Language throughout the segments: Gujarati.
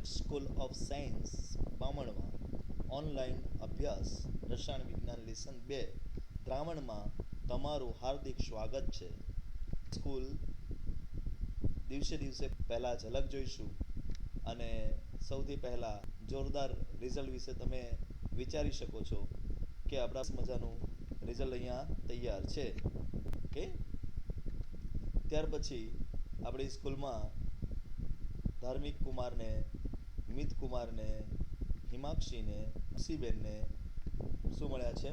સ્કૂલ ઓફ સાયન્સ બામણમાં ઓનલાઈન અભ્યાસ રસાયણ વિજ્ઞાન લેસન 2 દ્રાવણમાં તમારું હાર્દિક સ્વાગત છે. સ્કૂલ દિવસે દિવસે પહેલાં ઝલક જોઈશું અને સૌથી પહેલાં જોરદાર રિઝલ્ટ વિશે તમે વિચારી શકો છો કે આપણા મજાનું રિઝલ્ટ અહીંયા તૈયાર છે. ઓકે, ત્યાર પછી આપણી સ્કૂલમાં ધાર્મિક કુમારને, મિત કુમારને, હિમાક્ષીને, ખુશીબેનને શું મળ્યા છે?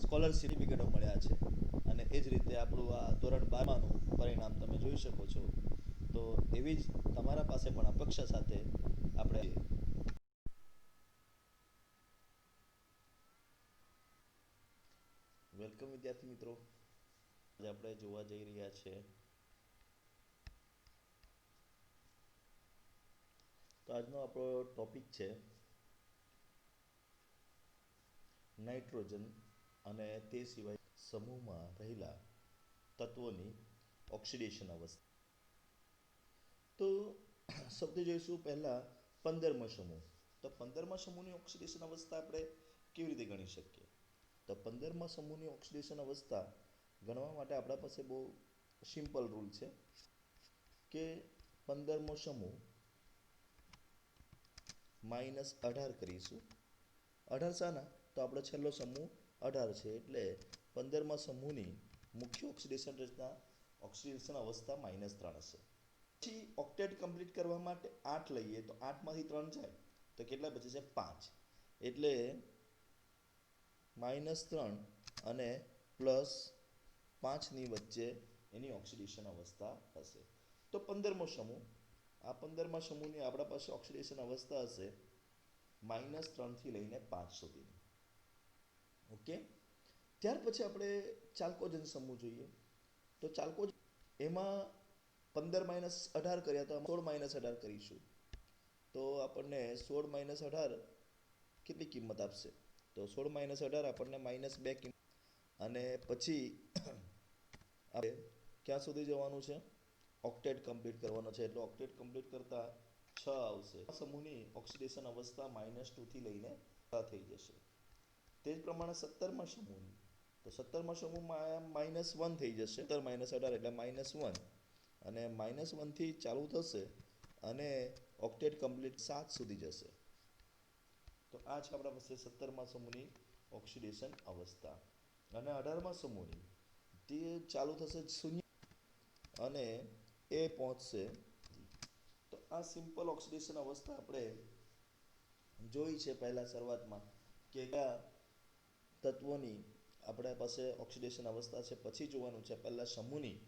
સ્કોલરશિપ સર્ટિફિકેટો મળ્યા છે. અને એ જ રીતે આપણું આ ધોરણ 12નું પરિણામ તમે જોઈ શકો છો. તો એવી જ તમારા પાસે પણ અપેક્ષા સાથે આપણે વેલકમ વિદ્યાર્થી મિત્રો. આજે આપણે જોવા જઈ રહ્યા છે તો આજનો આપણો ટોપિક છે નાઇટ્રોજન અને તે સિવાય સમૂહમાં રહેલા તત્વોની ઓક્સિડેશન અવસ્થા. તો સૌથી જોઈશું પહેલા 15મો સમૂહ. તો 15મા સમૂહની ઓક્સિડેશન અવસ્થા આપણે કેવી રીતે ગણી શકીએ? તો 15મા સમૂહની ઓક્સિડેશન અવસ્થા ગણવા માટે આપણા પાસે બહુ સિમ્પલ રૂલ છે કે 15મો સમૂહ -18 કરીશું. 18 શાના? તો આપણો છેલ્લો સમૂહ 18 છે, એટલે 15મા સમૂહની મુખ્ય ઓક્સિડેશન અવસ્થા -3 હશે. પછી ઓક્ટેટ કમ્પ્લીટ કરવા માટે 8 લઈએ તો 8માંથી 3 જાય તો કેટલા બચે છે? 5. એટલે -3 અને +5ની વચ્ચે એની ઓક્સિડેશન અવસ્થા હશે. તો 15મો સમૂહ, આ 15મા સમૂહની આપણા પાસે ઓક્સિડેશન અવસ્થા હશે -3 થી લઈને 5 સુધીની. ઓકે, ત્યાર પછી આપણે ચાલ્કોજન સમૂહ જોઈએ. તો ચાલ્કોજન એમાં 15 - 18 કર્યા તો 16 - 18 કરીશું તો આપણને 16 - 18 કેટલી કિંમત આપશે? તો 16 - 18 આપણને -2 કિંમત. અને પછી આપણે ક્યાં સુધી જવાનું છે? ઓક્ટેટ કમ્પ્લીટ કરવાનો છે, એટલે ઓક્ટેટ કમ્પ્લીટ કરતા 6 આવશે. આ સમૂહની ઓક્સિડેશન અવસ્થા -2 થી લઈને 6 થઈ જશે. તે જ પ્રમાણે 17મા સમૂહની, તો 17મા સમૂહમાં -1 થઈ જશે. 17 - 18 એટલે -1 અને -1 થી ચાલુ થશે અને ઓક્ટેટ કમ્પ્લીટ 7 સુધી જશે. તો આ છે આપણા પાસે 17મા સમૂહની ઓક્સિડેશન અવસ્થા. અને 18મા સમૂહની તે ચાલુ થશે 0 અને એ પહોંચશે. તો આ સિમ્પલ ઓક્સિડેશન અવસ્થા આપણે જોઈ છે પહેલા શરૂઆતમાં કે કયા તત્વોની આપણા પાસે ઓક્સિડેશન અવસ્થા છે. પછી જોવાનું છે પહેલા સમૂહની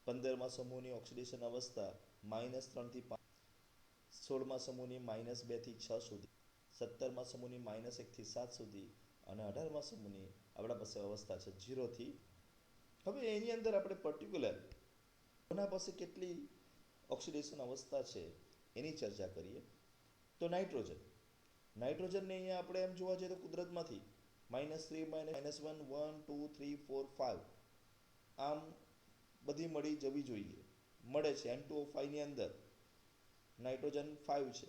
15મા સમૂહની ઓક્સિડેશન અવસ્થા -3 થી 5, 16મા સમૂહની -2 થી 6 સુધી, 17મા સમૂહની -1 થી 7 સુધી અને 18મા સમૂહની આપણા પાસે અવસ્થા છે 0 થી. હવે એની અંદર આપણે પર્ટિક્યુલર કોના પાસે કેટલી ઓક્સિડેશન અવસ્થા છે એની ચર્ચા કરીએ. તો નાઇટ્રોજનને અહીંયા આપણે એમ જોવા જઈએ તો કુદરતમાંથી -3 -1 1 2 3 4 5 આમ બધી મળી જવી જોઈએ, મળે છે. N2O5 ની અંદર નાઇટ્રોજન 5 છે,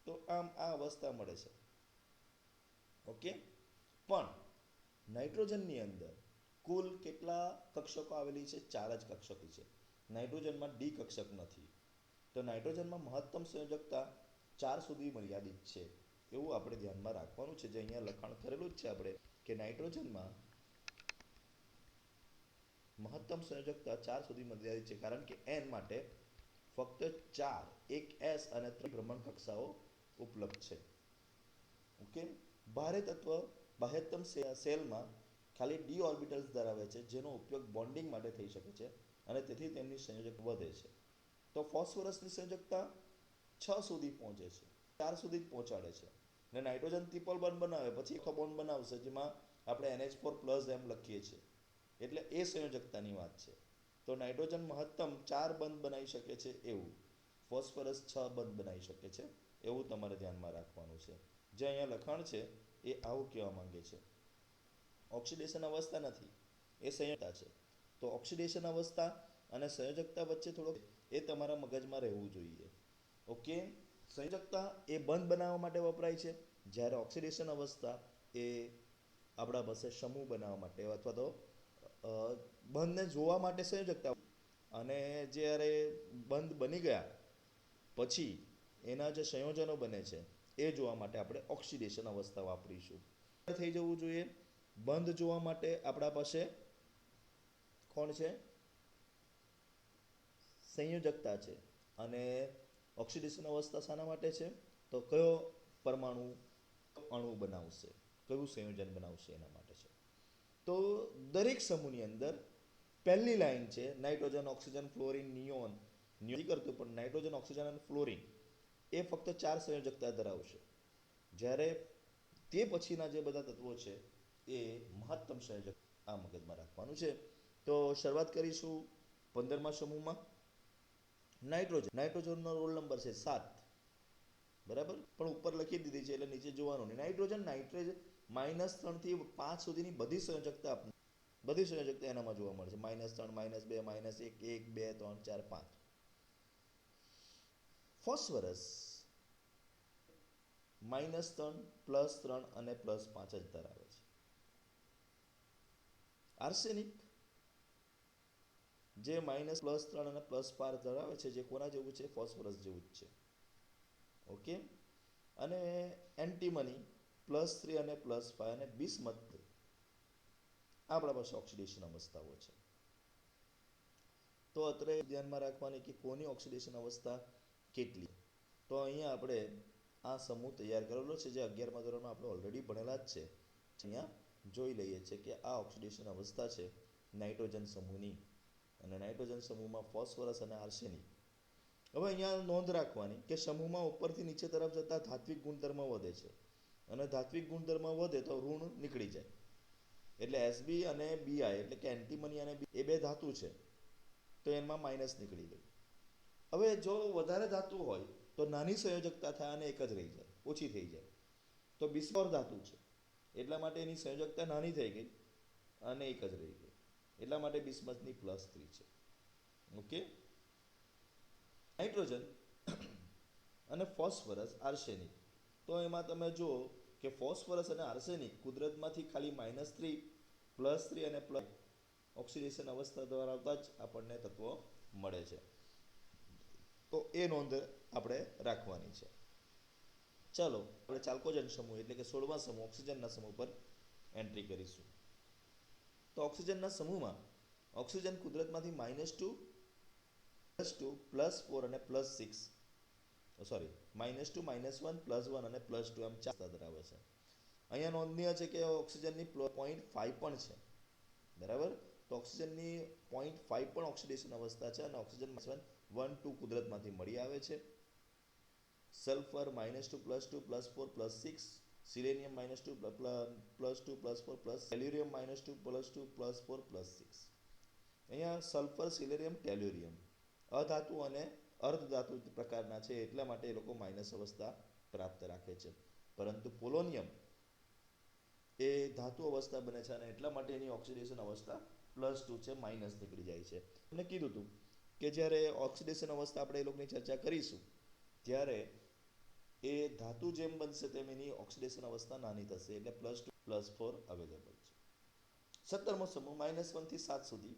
તો આમ આ અવસ્થા મળે છે. ઓકે, પણ નાઇટ્રોજનની અંદર કુલ કેટલા કક્ષકો આવેલી છે? 4 જ કક્ષકો છે. નાઇટ્રોજનમાં ડી કક્ષક નથી. તો નાઇટ્રોજનમાં મહત્તમ સંયોજકતા 4 સુધી મર્યાદિત છે, એવું આપણે ધ્યાનમાં રાખવાનું છે. જે અહીંયા લખાણ કરેલું જ છે આપણે કે નાઇટ્રોજનમાં મહત્તમ સંયોજકતા 4 સુધી મર્યાદિત છે, કારણ કે N માટે ફક્ત 4, એક S અને 3 ભ્રમણ કક્ષાઓ ઉપલબ્ધ છે. ઓકે, ભારે તત્વ બાહ્યતમ સેલમાં ખાલી ડી ઓર્બિટલ્સ ધરાવે છે, જેનો ઉપયોગ બોન્ડિંગ માટે થઈ શકે છે અને તેથી તેમની સંયોજક વધે છે. તો ફોસ્ફરસની સંયોજકતા 6 સુધી પહોંચે છે, 4 સુધી જ પહોંચાડે છે. અને નાઇટ્રોજન ટ્રિપલ બોન્ડ બનાવે પછી એક બોન્ડ બનાવશે, જેમાં આપણે NH4+ એમ લખીએ છીએ, એટલે એ સંયોજકતાની વાત છે. તો નાઇટ્રોજન મહત્તમ 4 બંધ બનાવી શકે છે, એવું ફોસ્ફરસ 6 બંધ બનાવી શકે છે, એવું તમારે ધ્યાનમાં રાખવાનું છે. જે અહીંયા લખાણ છે એ આવું કહેવા માંગે છે. ઓક્સિડેશન અવસ્થા નથી, એ સંયોજકતા છે. તો ઓક્સિડેશન અવસ્થા અને સંયોજકતા વચ્ચે થોડો એ તમારા મગજમાં રહેવું જોઈએ. ઓકે, સંયોજકતા એ બંધ બનાવવા માટે વપરાય છે, જ્યારે ઓક્સિડેશન અવસ્થા એ આપણા પાસે સમૂહ બનાવવા માટે અથવા તો બંધને જોવા માટે સંયોજકતા. અને જ્યારે બંધ બની ગયા પછી એના જે સંયોજનો બને છે એ જોવા માટે આપણે ઓક્સિડેશન અવસ્થા વાપરીશું. થઈ જવું જોઈએ. બંધ જોવા માટે આપણા પાસે કોણ છે? સંયોજકતા છે. અને ઓક્સિડેશન અવસ્થા શાના માટે છે? તો કયો પરમાણુ અણુ બનાવશે, કયું સંયોજન બનાવશે એના માટે છે. તો દરેક સમૂહની અંદર પહેલી લાઈન છે nitrogen, oxygen, fluorine, neon. Neon કરતું પણ નાઇટ્રોજન, ઓક્સિજન અને ફ્લોરિન એ ફક્ત 4 સંયોજકતા ધરાવશે, જ્યારે તે પછીના જે બધા તત્વો છે એ મહત્તમ સંયોજક આ મગજમાં રાખવાનું છે. તો શરૂઆત કરીશું 15મા સમૂહમાં. નાઇટ્રોજનનો રોલ નંબર છે 7, બરાબર, પણ ઉપર લખી દીધી છે એટલે નીચે જોવાનું નહીં. નાઇટ્રોજન -3 થી 5 સુધીની બધી સંયોજકતા એનામાં જોવા મળશે. -3, -2, -1, 1, 2, 3, 4, 5. ફોસ્ફરસ -3, +3 અને +5 જ ધરાવે છે. આર્સેનિક જે -+3 અને +5 ધરાવે છે, જે કોના જેવું છે? ફોસ્ફરસ જેવું જ છે. ઓકે, અને એન્ટીમની +3 અને +5 અને બિસ્મથ આપણા પાસે ઓક્સિડેશન અવસ્થાઓ છે. તો અત્રે ધ્યાનમાં રાખવાની કે કોની ઓક્સિડેશન અવસ્થા કેટલી. તો અહીંયા આપણે આ સમૂહ તૈયાર કરેલો છે, જે 11મા ધોરણમાં આપણે ઓલરેડી ભણેલા જ છે. અહીંયા જોઈ લઈએ છીએ કે આ ઓક્સિડેશન અવસ્થા છે નાઇટ્રોજન સમૂહની, અને નાઇટ્રોજન સમૂહમાં ફોસ્ફરસ અને આર્સેનિક. હવે અહીંયા નોંધ રાખવાની કે સમૂહમાં ઉપરથી નીચે તરફ જતા ધાત્વિક ગુણધર્મ વધે છે, અને ધાત્વિક ગુણધર્મ વધે તો ઋણ નીકળી જાય. એટલે Sb અને Bi એટલે કે એન્ટીમની અને એ બે ધાતુ છે, તો એમાં માઇનસ નીકળી ગઈ. હવે જો વધારે ધાતુ હોય તો નાની સંયોજકતા થાય અને એક જ રહી જાય, ઓછી થઈ જાય. તો બિસ્મોર ધાતુ છે એટલા માટે એની સંયોજકતા નાની થઈ ગઈ અને એક જ રહી ગઈ, એટલા માટે બિસ્મથની +3 છે. ઓકે, નાઇટ્રોજન અને ફોસ્ફરસ, આર્સેનિક. તો એમાં તમે જુઓ કે ફોસ્ફરસ અને આર્સેનિક કુદરતમાંથી ખાલી -3, +3 અને ઓક્સિડેશન અવસ્થા ધરાવતા જ આપણને તત્વો મળે છે. તો એ નોંધ આપણે રાખવાની છે. ચાલો આપણે ચાલ્કોજન સમૂહ એટલે કે 16મા સમૂહ ઓક્સિજનના સમૂહ પર એન્ટ્રી કરીશું. તો ઓક્સિજનના સમૂહમાં ઓક્સિજન કુદરતમાંથી -2, +2, +4 અને +6, સોરી -2, -1, +1 અને +2 એમ 4 ધરાવે છે. અહીંયા નોંધનીય છે કે ઓક્સિજનની 0.5 પણ છે, બરાબર. તો ઓક્સિજનની 0.5 પણ ઓક્સિડેશન અવસ્થા છે, અને ઓક્સિજન 1, 2 કુદરતમાંથી મળી આવે છે. સલ્ફર -2, +2, +4, +6, સિલેનિયમ -2, +2, +4, ટેલ્યુરિયમ -2, +2, +4, +6. અહીંયા સલ્ફર, સિલેરિયમ, ટેલ્યુરિયમ અધાતુ અને અર્ધધાતુ પ્રકારના છે, એટલા માટે એ લોકો માઇનસ અવસ્થા પ્રાપ્ત રાખે છે. પરંતુ પોલોનિયમ એ ધાતુ અવસ્થા બને છે, અને એટલા માટે એની ઓક્સિડેશન અવસ્થા +2 છે, માઇનસ નીકળી જાય છે. મેં કીધું હતું કે જ્યારે ઓક્સિડેશન અવસ્થા આપણે એ લોકોની ચર્ચા કરીશું ત્યારે એ ધાતુ જેમ બનશે તેમ એની ઓક્સિડેશન અવસ્થા નાની થશે, એટલે +2, +4 અવેલેબલ છે. 17મો સમૂહ -1 થી 7 સુધી.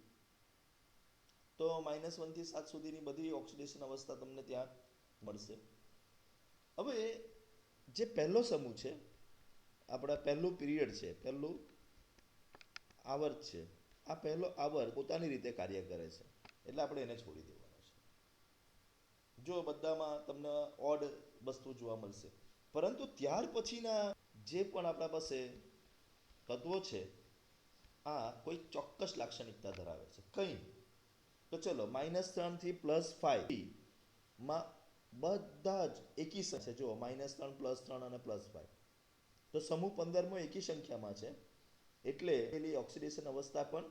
તો -1 થી 7 સુધીની બધી ઓક્સિડેશન અવસ્થા તમને ત્યાં મળશે. હવે જે પહેલો સમૂહ છે, આપણા પહેલું પીરિયડ છે, પહેલું આવર્ત છે, આ પહેલો આવર્ત પોતાની રીતે કાર્ય કરે છે, એટલે આપણે એને છોડી દેવાનો છે. જો બધામાં તમને ઓડ વસ્તુ જોવા મળશે, પરંતુ ત્યાર પછીના જે પણ આપણા પાસે તત્વો છે આ કોઈ ચોક્કસ લાક્ષણિકતા ધરાવે છે. કઈ? તો ચલો -3 થી +5 માં બધા જ એકી છે. જો -3, +3 અને +5, તો સમૂહ 15મો એકી સંખ્યામાં છે, એટલે એની ઓક્સિડેશન અવસ્થા પણ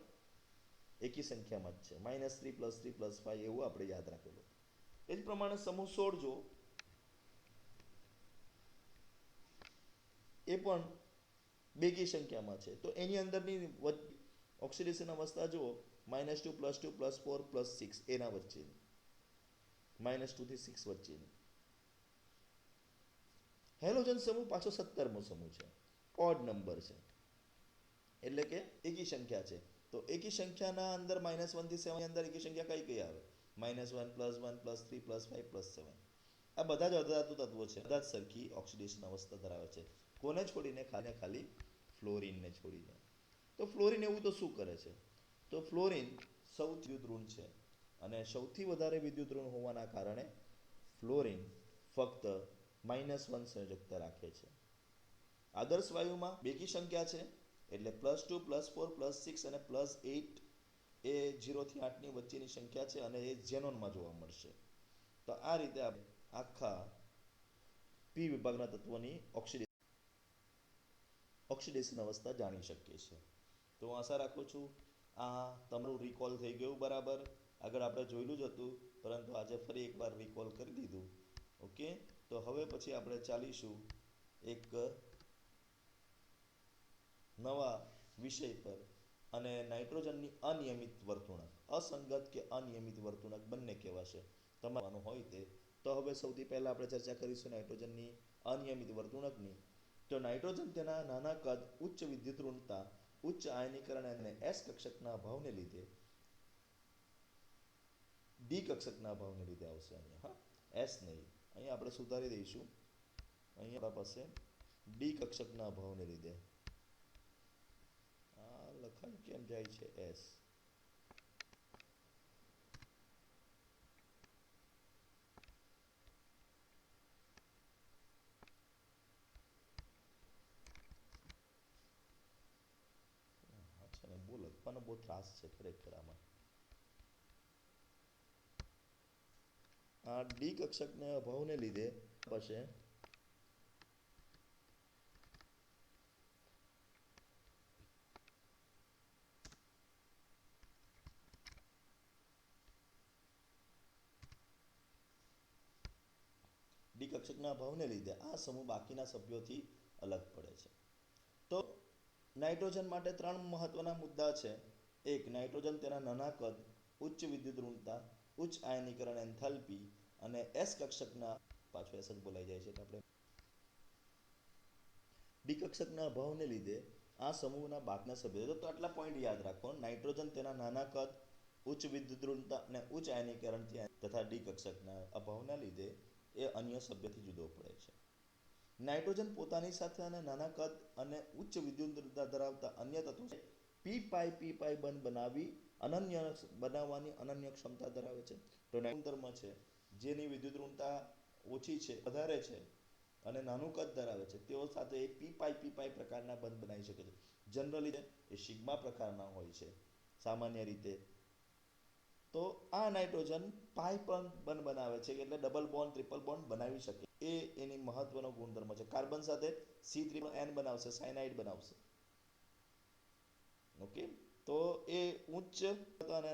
એકી સંખ્યામાં જ છે. -3, +3, +5 એવું આપણે યાદ રાખેલું. એ જ પ્રમાણે સમૂહ 16 જો, એ પણ બેકી સંખ્યામાં છે, તો એની અંદરની ઓક્સિડેશન અવસ્થા જુઓ -2, +2, +4, +6 એના વચ્ચેની. -2 થી 6 વચ્ચેની. હેલોજન સમૂહ પાછો 17મો સમૂહ છે, ઓડ નંબર છે, એટલે કે એકી સંખ્યા છે. તો એકી સંખ્યાના અંદર -1 થી 7 ની અંદર એકી સંખ્યા કઈ કઈ આવે? -1 +1 +3 +5 +7. આ બધા જ અધાતુ તત્વો છે, બધા જ સરખી ઓક્સિડેશન અવસ્થા ધરાવે છે. કોને છોડીને? ખાલી ફ્લોરિનને છોડીને. તો ફ્લોરિન એવું તો શું કરે છે? તો ફ્લોરિન સૌથી વિદ્યુત ઋણ છે, અને સૌથી વધારે વિદ્યુત ઋણ હોવાના કારણે ફ્લોરિન ફક્ત -1 સંયોજકતા રાખે છે. આદર્શ વાયુમાં બેકી સંખ્યા છે, એટલે +2 +4 +6 અને +8 એ 0 થી 8 ની વચ્ચેની સંખ્યા છે, અને એ ઝેનોનમાં જોવા મળશે. તો આ રીતે આપણે આખા પી વિભાગના તત્વોની ઓક્સિડેશન અવસ્થા જાણી શકીએ છીએ. તો હું આશા રાખું છું આ તમારું રિકોલ થઈ ગયું બરાબર. આગળ આપણે જોયેલું જ હતું, પરંતુ આજે ફરી એકવાર રિકોલ કરી દીધું. ઓકે, તો હવે પછી આપણે ચાલીશું એક નવા વિષય પર, અને નાઇટ્રોજનની અનિયમિત વર્તણૂક, અસંગત કે અનિયમિત વર્તણૂક બંને કહેવાશે. તમારું હોય તે. તો હવે સૌથી પહેલા આપણે ચર્ચા કરીશું નાઇટ્રોજનની અનિયમિત વર્તણૂકની. તો નાઇટ્રોજન તેના નાના કદ, ઉચ્ચ વિદ્યુત ઋણતા, ઉચ્ચ આયનીકરણ અને એસ કક્ષકના અભાવને લીધે, ડી કક્ષકના અભાવને લીધે આવશે અહીંયા. હા, એસ નહીં, અહીંયા આપણે સુધારી દઈશું. અહીંયા આપણા પાસે ડી કક્ષકના અભાવને લીધે. આ લખાણ કેમ જાય છે એસ? બહુ લખવાનો બહુ ત્રાસ છે ખરેખર આમાં. આ ડી કક્ષકના અભાવને લીધે પછી ડી કક્ષકના અભાવને લીધે આ સમૂહ બાકીના સભ્યોથી અલગ પડે છે. તો નાઇટ્રોજન માટે 3 મહત્વના મુદ્દા છે. એક, નાઇટ્રોજન તેના નાના કદ, ઉચ્ચ વિદ્યુત ઋણતા, ઉચ્ચ આયનીકરણ એન્થાલ્પી અને એસ કક્ષકના, પાછો એસ જ બોલાઈ જાય છે એટલે આપણે ડી કક્ષકના અભાવને લીધે આ સમૂહના બાકીના સભ્યો. તો આટલા પોઈન્ટ યાદ રાખો. નાઇટ્રોજન તેના નાના કદ, ઉચ્ચ વિદ્યુત ઋણતા અને ઉચ્ચ આયનીકરણ તથા ડી કક્ષકના અભાવના લીધે એ અન્ય સભ્યથી જુદો પડે છે. નાઇટ્રોજન પોતાની સાથે અને નાના કદ અને ઉચ્ચ વિદ્યુત ઋણતા ધરાવતા અન્ય તત્વો પી પાઈ બંધ બનાવવાની અનન્ય ક્ષમતા ધરાવે છે. તો નાઇટ્રોજનમાં છે જેની વિદ્યુત ઋણતા ઓછી છે, વધારે છે, અને નાનું કદ ધરાવે છે, તેઓ સાથે એક પી પાઈ પ્રકારના બંધ બનાવી શકે છે. જનરલી એ સિગ્મા પ્રકારના હોય છે સામાન્ય રીતે. તો આ નાઇટ્રોજન પાઈ પણ બંધ બનાવે છે, એટલે ડબલ બોન્ડ, ટ્રિપલ બોન્ડ બનાવી શકે. એ એની મહત્વનો ગુણધર્મ છે. કાર્બન સાથે C3N બનાવશે, સાયનાઇડ બનાવશે. ઓકે, તો એ ઉચ્ચ અને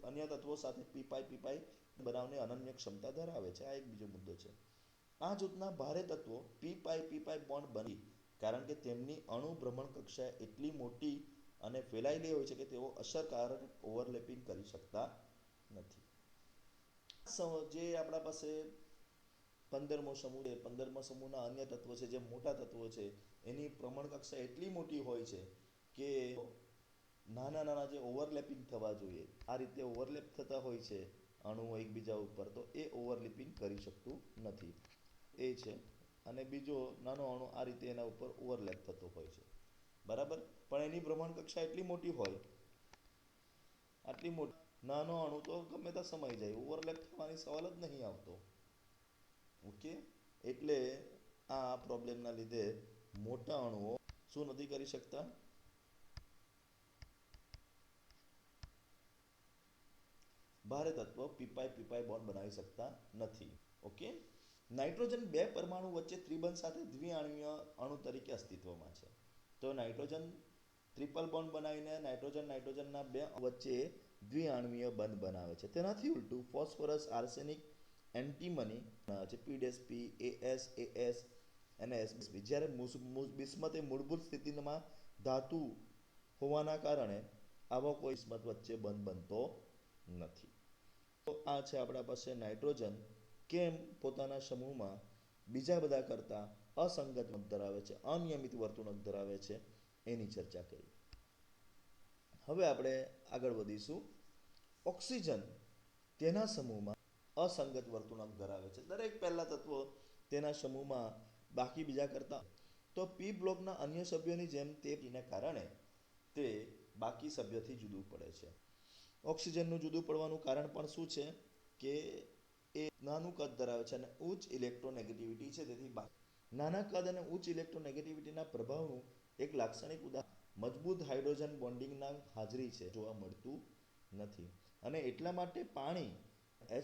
અન્ય તત્વો સાથે પી પાઈ બનાવવાની અનન્ય ક્ષમતા ધરાવે છે. આ એક બીજો મુદ્દો છે. આ જૂથના ભારે તત્વો પી પાઈ બોન્ડ બની, કારણ કે તેમની અણુ ભ્રમણ કક્ષા એટલી મોટી અને ફેલાયેલી હોય છે કે તેઓ અસરકારક ઓવરલેપિંગ કરી શકતા નથી. જે આપણા પાસે 15મો સમૂહ છે, 15મા સમૂહના અન્ય તત્વો છે, જે મોટા તત્વો છે, એની ભ્રમણ કક્ષા એટલી મોટી હોય છે કે નાના જે ઓવરલેપિંગ થવા જોઈએ, આ રીતે ઓવરલેપ થતા હોય છે અણુઓ એકબીજા ઉપર, તો એ ઓવરલેપિંગ કરી શકતું નથી. એ છે. અને બીજો નાનો અણુ આ રીતે એના ઉપર ઓવરલેપ થતો હોય છે, બરાબર. પણ એની ભ્રમણ કક્ષા એટલી મોટી હોય, આટલી મોટી, નાનો અણુ તો ગમે ત્યાં સમાઈ જાય, ઓવરલેપ થવાની સવાલ જ નહીં આવતો. ઓકે, એટલે આ પ્રોબ્લેમના લીધે મોટા અણુઓ શું નથી કરી શકતા? ભારે તત્વો પી પાઈ બોન્ડ બનાવી શકતા નથી. ઓકે, નાઇટ્રોજન બે પરમાણુ વચ્ચે ત્રિબંધ સાથે દ્વિઆણ્વીય અણુ તરીકે અસ્તિત્વમાં છે. તો નાઇટ્રોજન ટ્રિપલ બોન્ડ બનાવીને નાઇટ્રોજનના બે વચ્ચે દ્વિઆણ્વીય બંધ બનાવે છે. તેનાથી ઉલટું ફોસ્ફરસ, આર્સેનિક, એન્ટીમની છે પીડેસપી, AS અને SB, જ્યારે બિસ્મત એ મૂળભૂત સ્થિતિમાં ધાતુ હોવાના કારણે આવો કોઈ બિસ્મત વચ્ચે બંધ બનતો નથી. તો આ છે આપણા પાસે નાઇટ્રોજન કેમ પોતાના સમૂહમાં બીજા બધા કરતાં અસંગત વર્તણૂક ધરાવે છે, અનિયમિત વર્તણૂક ધરાવે છે, એની ચર્ચા કરી. હવે આપણે આગળ વધીશું. ઓક્સિજન તેના સમૂહમાં અસંગત વર્તણૂક ધરાવે છે. દરેક પહેલા તત્વો તેના સમૂહમાં બાકી બીજા કરતા તો પી બ્લોકના અન્ય સભ્યોની જેમ તેને કારણે તે બાકી સભ્યથી જુદું પડે છે. ઓક્સિજનનું જુદું પડવાનું કારણ પણ શું છે કે એ નાનું કદ ધરાવે છે અને ઉચ્ચ ઇલેક્ટ્રોનેગેટિવિટી છે. તેથી નાના કદ અને ઉચ્ચ ઇલેક્ટ્રોનેગેટિવિટીના પ્રભાવનું એક લાક્ષણિક ઉદાહરણ મજબૂત હાઇડ્રોજન બોન્ડિંગના હાજરી છે જોવા મળતું નથી. અને એટલા માટે પાણી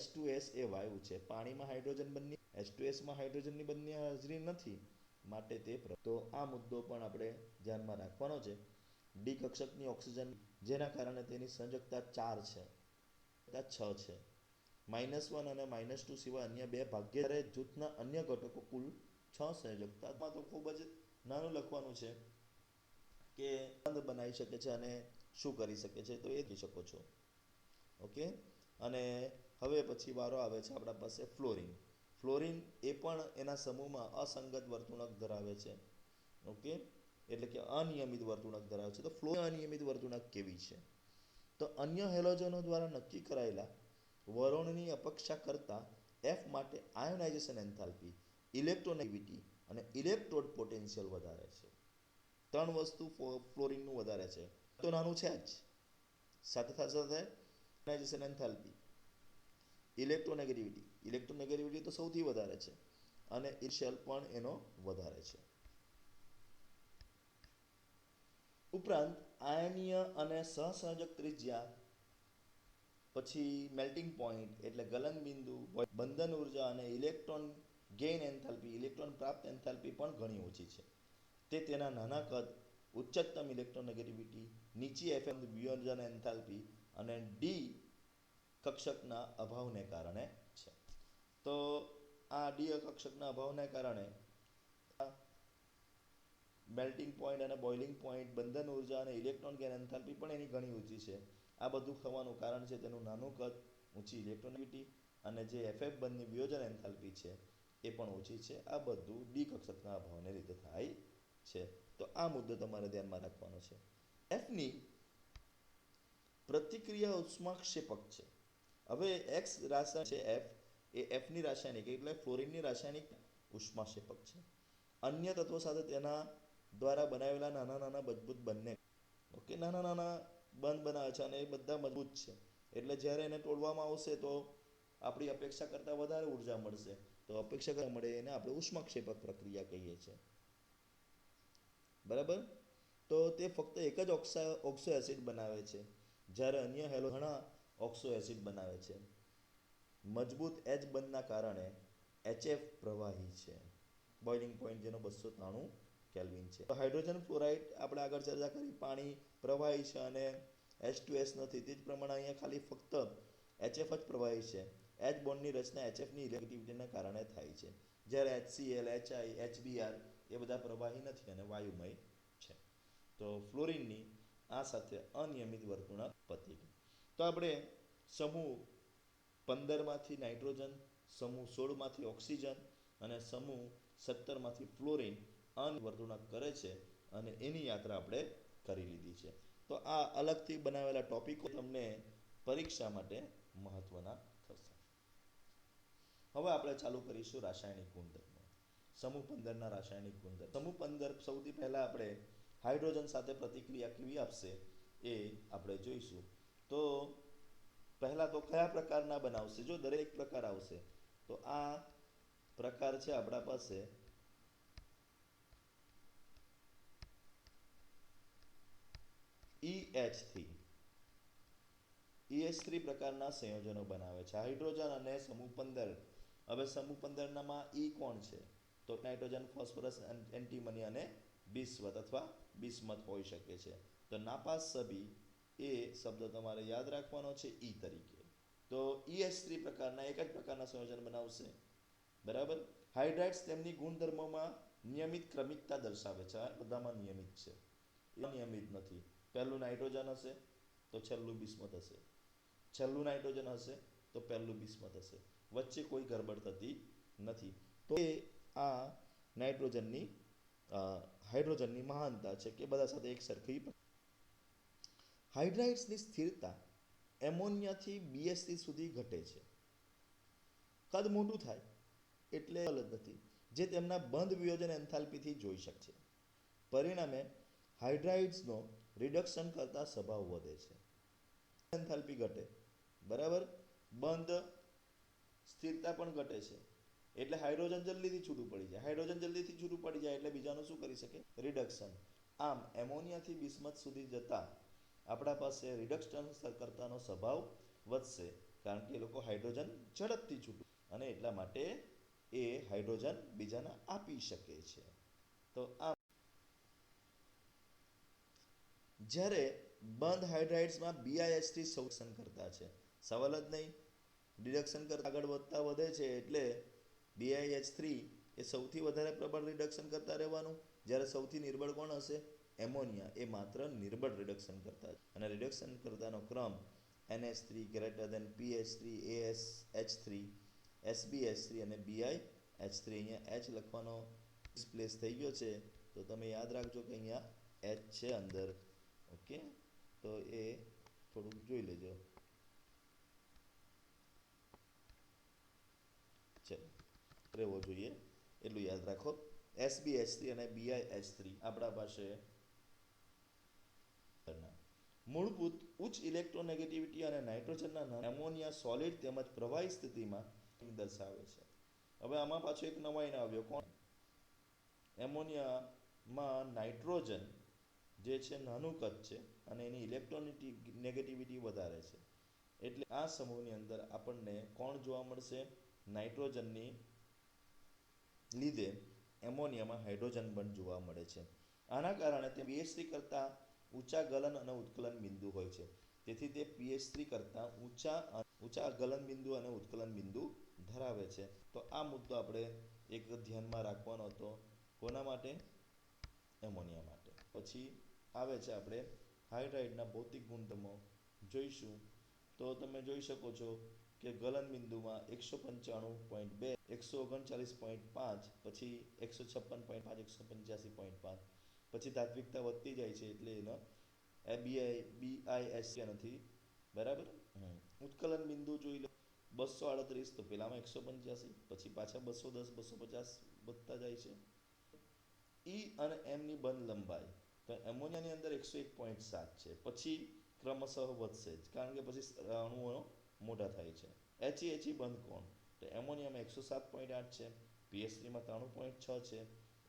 H2S એ વાયુ છે. પાણીમાં હાઇડ્રોજન બંને H2Sમાં હાઇડ્રોજનની બંને હાજરી નથી, માટે તે તો આ મુદ્દો પણ આપણે ધ્યાનમાં રાખવાનો છે. ડી કક્ષકની ઓક્સિજન જેના કારણે તેની સંયોજકતા 4 છે, 6 છે. -1 અને -2 સિવાય અન્ય બે ભાગ્યે જૂથના અન્ય ઘટકો કુલ 6 સંયોજકતામાં તો ખૂબ જ નાનું લખવાનું છે કે બંધ બનાવી શકે છે અને શું કરી શકે છે, તો એ કહી શકો છો. ઓકે. અને હવે પછી વારો આવે છે આપણા પાસે ફ્લોરિન. ફ્લોરિન એ પણ એના સમૂહમાં અસંગત વર્તણૂક ધરાવે છે. ઓકે, એટલે કે અનિયમિત વર્તણૂક ધરાવે છે. તો ફ્લોરિન અનિયમિત વર્તણૂક કેવી છે? તો અન્ય હેલોજનો દ્વારા નક્કી કરાયેલા વરોણની અપેક્ષા કરતા એફ માટે આયોનાઇઝેશન એન્થાલ્પી, ઇલેક્ટ્રોનેગેટિવિટી અને ઇલેક્ટ્રોડ પોટેન્શિયલ વધારે છે. 3 વસ્તુ ફ્લોરિનનું વધારે છે. તો નાનું છે જ, સાથે આયોનાઇઝેશન એન્થાલ્પી, ઇલેક્ટ્રોનેગેટિવિટી તો સૌથી વધારે છે અને ઇનિશિયલ પણ એનો વધારે છે. ઉપરાંત આયનીય અને સહસંયોજક ત્રિજ્યા, પછી મેલ્ટિંગ પોઈન્ટ એટલે ગલન બિંદુ, બંધન ઉર્જા અને ઇલેક્ટ્રોન ગેઇન એન્થાલ્પી, ઇલેક્ટ્રોન પ્રાપ્ત એન્થાલ્પી પણ ઘણી ઓછી છે. તે તેના નાના કદ, ઉચ્ચતમ ઇલેક્ટ્રોનેગેટિવિટી, નીચી એફએમ વિયોજન એન્થાલ્પી અને ડી કક્ષકના અભાવને કારણે છે. તો આ ડી કક્ષકના અભાવને કારણે મેલ્ટિંગ પોઈન્ટ અને બોઇલિંગ પોઈન્ટ, બંધન ઉર્જા અને ઇલેક્ટ્રોન ગેઇન એન્થાલ્પી પણ એની ઘણી ઊંચી છે. આ બધું થવાનું કારણ છે તેનું નાનું કદ, ઊંચી ઇલેક્ટ્રોનેગેટિવિટી અને જે એફએફ બંધની વિયોજન એન્થાલ્પી છે એ પણ ઓછી છે. આ બધું ડી કક્ષકના અભાવને લીધે થાય છે. તો આ મુદ્દો તમારે ધ્યાનમાં રાખવાનો છે. એફની પ્રતિક્રિયા ઉષ્માક્ષેપક છે. હવે એક્સ રાસાયણિક છે એફ, એ એફની રાસાયણિક એટલે ફ્લોરિનની રાસાયણિક ઉષ્માક્ષેપક છે. અન્ય તત્વો સાથે તેના દ્વારા બનાવેલા નાના નાના મજબૂત બંને ઓકે નાના નાના બંધ બનાવે છે અને એ બધા મજબૂત છે. એટલે જ્યારે એને તોડવામાં આવશે તો આપણી અપેક્ષા કરતાં વધારે ઉર્જા મળશે. તો અપેક્ષા કરતાં મળે એને આપણે ઉષ્માક્ષેપક પ્રક્રિયા કહીએ છીએ. બરાબર. તો તે ફક્ત એક જ ઓક્સો એસિડ બનાવે છે, જ્યારે અન્ય હેલો ઘણા ઓક્સો એસિડ બનાવે છે. મજબૂત એચ બંધના કારણે HF પ્રવાહી છે. બોઇલિંગ પોઈન્ટ જેનો 293 કેલ્વિન છે. તો હાઇડ્રોજન ફ્લોરાઇડ આપણે આગળ ચર્ચા કરી, પાણી પ્રવાહી છે અને H2S નથી. તે જ પ્રમાણે અહીંયા ખાલી ફક્ત HF જ પ્રવાહી છે. H બોન્ડની રચના HFની ઇલેક્ટ્રિવિટીના કારણે થાય છે, જ્યારે HCl, HI, HBr એ બધા પ્રવાહી નથી અને વાયુમય છે. તો ફ્લોરિનની આ સાથે અનિયમિત વર્તણૂક પતી ગઈ. તો આપણે સમૂહ 15માંથી નાઇટ્રોજન, સમૂહ 16માંથી ઓક્સિજન અને સમૂહ 17માંથી ફ્લોરિન વર્તણૂક કરે છે અને એની યાત્રા આપણે કરી લીધી છે. તો આ અલગથી બનાવેલા ટોપિકો તમને પરીક્ષા માટે મહત્વના થશે. હવે આપણે ચાલુ કરીશું રાસાયણિક ગુણધર્મો. સમૂહ 15ના રાસાયણિક ગુણધર્મો. સમૂહ 15 સૌથી પહેલા આપણે હાઇડ્રોજન સાથે પ્રતિક્રિયા કેવી આપશે એ આપણે જોઈશું. તો પહેલા તો કયા પ્રકારના બનાવશે? જો દરેક પ્રકાર આવશે તો આ પ્રકાર છે આપણા પાસે EH3 પ્રકારના સંયોજનો બનાવે છે હાઇડ્રોજન અને સમૂહ 15. હવે સમૂહ 15નામાં E કોણ છે? તો નાઇટ્રોજન, ફોસ્ફરસ, એન્ટીમની અને બિસ્મથ અથવા બિસ્મથ હોઈ શકે છે. તો નાપાસ સભી એ શબ્દ તમારે યાદ રાખવાનો છે E તરીકે. તો EH3 પ્રકારના એક જ પ્રકારના સંયોજન બનાવશે. બરાબર. હાઇડ્રાઇડ્સ તેમની ગુણધર્મોમાં નિયમિત ક્રમિકતા દર્શાવે છે. બધામાં નિયમિત છે, નિયમિત નથી. પહેલું નાઇટ્રોજન હશે તો છેલ્લું બિસ્મથ હશે, છેલ્લું નાઇટ્રોજન હશે તો પહેલું બિસ્મથ હશે, વચ્ચે કોઈ ગરબડ થતી નથી. તો એ આ નાઇટ્રોજનની હાઇડ્રોજનની મહાનતા છે કે બધા સાથે એક સરખી. હાઇડ્રાઇડ્સની સ્થિરતા એમોનિયાથી BH3 સુધી ઘટે છે. કદ મોટું થાય એટલે જ નથી, જે તેમના બંધ વિયોજન એન્થાલ્પીથી જોઈ શકશે. પરિણામે હાઇડ્રાઇડ્સનો રિડક્શન કરતા સ્વભાવ વધે છે. એન્થાલ્પી ઘટે, બરાબર, બંધ સ્થિરતા પણ ઘટે છે, એટલે હાઇડ્રોજન જલ્દીથી છૂટું પડી જાય. હાઇડ્રોજન જલ્દીથી છૂટું પડી જાય એટલે બીજાનું શું કરી શકે? રિડક્શન. આમ એમોનિયાથી બિસ્મથ સુધી જતા આપણા પાસે રિડક્શન કરતાનો સ્વભાવ વધશે, કારણ કે એ લોકો હાઇડ્રોજન ઝડપથી છૂટું, અને એટલા માટે એ હાઇડ્રોજન બીજાને આપી શકે છે. તો આ જ્યારે બંધ હાઇડ્રાઇડ્સમાં BiH3 સૌથી કરતા છે, સવાલ જ નહીં. રિડક્શન કરતા આગળ વધતા વધે છે એટલે BiH3 એ સૌથી વધારે પ્રબળ રિડક્શન કરતા રહેવાનું. જ્યારે સૌથી નિર્બળ કોણ હશે? એમોનિયા. એ માત્ર નિર્બળ રિડક્શન કરતા, અને રિડક્શન કરતાનો ક્રમ NH3 greater than PH3, ASH3, SbH3 અને BiH3. અહીંયા H લખવાનો ડિસ્પ્લેસ થઈ ગયો છે, તો તમે યાદ રાખજો કે અહીંયા H છે અંદર. ઓકે, તો એ થોડુંક જોઈ લેજો. ચલો, રહેવો જોઈએ એટલું યાદ રાખો. SbH3 અને BiH3 આપણા પાસે મૂળભૂત ઉચ્ચ ઇલેક્ટ્રોનેગેટિવિટી અને નાઇટ્રોજનના એમોનિયા સોલિડ તેમજ પ્રવાહી સ્થિતિમાં દર્શાવે છે. હવે આમાં પાછો એક નવાઈને આવ્યો. કોણ? એમોનિયામાં નાઇટ્રોજન જે છે નાનું કદ છે અને એની ઇલેક્ટ્રોનેગેટિવિટી વધારે છે, એટલે આ સમૂહની અંદર આપણને કોણ જોવા મળશે? નાઇટ્રોજનની લીધે એમોનિયામાં હાઇડ્રોજન બંધ જોવા મળે છે. આના કારણે તે BH3 કરતાં ઊંચા ગલન અને ઉત્કલન બિંદુ હોય છે. તેથી તે PH3 કરતાં ઊંચા ગલન બિંદુ અને ઉત્કલન બિંદુ ધરાવે છે. તો આ મુદ્દો આપણે એક ધ્યાનમાં રાખવાનો હતો. કોના માટે? એમોનિયા માટે. પછી આવે છે આપણે હાઇડ્રાઇડના ભૌતિક ગુણધર્મો જોઈશું. તો તમે જોઈ શકો છો કે ગલન બિંદુમાં 195.2, 139.5, પછી 156.5, 185.5, પછી તાત્વિકતા વધતી જાય છે એટલે એનો BiS નથી, બરાબર. ઉત્કલન બિંદુ જોઈ લો 238, તો પેલામાં 185, પછી પાછા 210, 250 વધતા જાય છે. અને એમની બંધ લંબાઈ તો એમોનિયાની અંદર 101.7 છે, પછી ક્રમશઃ વધશે જ, કારણ કે પછી અણુઓ મોટા થાય છે. HE બંધ કોણ? તો એમોનિયામાં 107.8 છે, PH3માં 93.6 છે,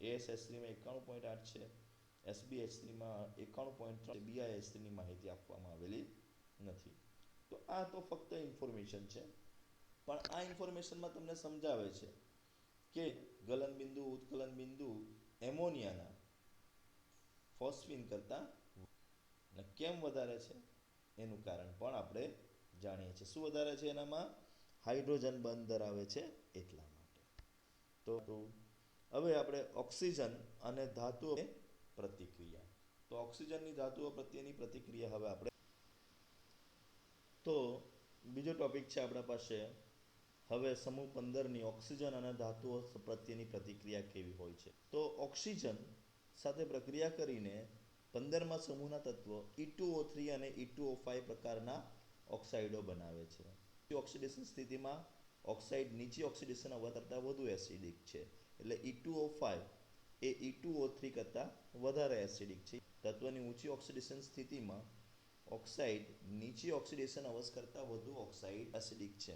ASH3માં 91.8 છે, SbH3માં 91.3, BiH3ની માહિતી આપવામાં આવેલી નથી. તો આ તો ફક્ત ઇન્ફોર્મેશન છે, પણ આ ઇન્ફોર્મેશનમાં તમને સમજાવે છે કે ગલન બિંદુ, ઉત્કલન બિંદુ એમોનિયાના ફોસ્ફીન કરતાં કેમ વધારે છે એનું કારણ પણ આપણે જાણીએ છીએ. શું વધારે છે એનામાં? હાઇડ્રોજન બંધ ધરાવે છે એટલા માટે. તો હવે આપણે ઓક્સિજન અને ધાતુઓ પ્રતિક્રિયા. તો ઓક્સિજનની ધાતુઓ પ્રત્યેની પ્રતિક્રિયા હવે આપણે. તો બીજો ટોપિક છે આપણા પાસે હવે સમૂહ 15ની ઓક્સિજન અને ધાતુઓ પ્રત્યેની પ્રતિક્રિયા કેવી હોય છે. તો ઓક્સિજન સાથે પ્રક્રિયા કરીને 15મા સમૂહના તત્વો E2O3 અને E2O5 પ્રકારના ઓક્સાઇડો બનાવે છે. ઓક્સિડેશન સ્થિતિમાં ઓક્સાઇડ નીચી ઓક્સિડેશન અવસ્થા કરતાં વધુ એસિડિક છે, એટલે E2O5 એ E2O3 કરતાં વધારે એસિડિક છે. તત્વની ઊંચી ઓક્સિડેશન સ્થિતિમાં ઓક્સાઇડ નીચી ઓક્સિડેશન અવસ્થા કરતાં વધુ ઓક્સાઇડ એસિડિક છે.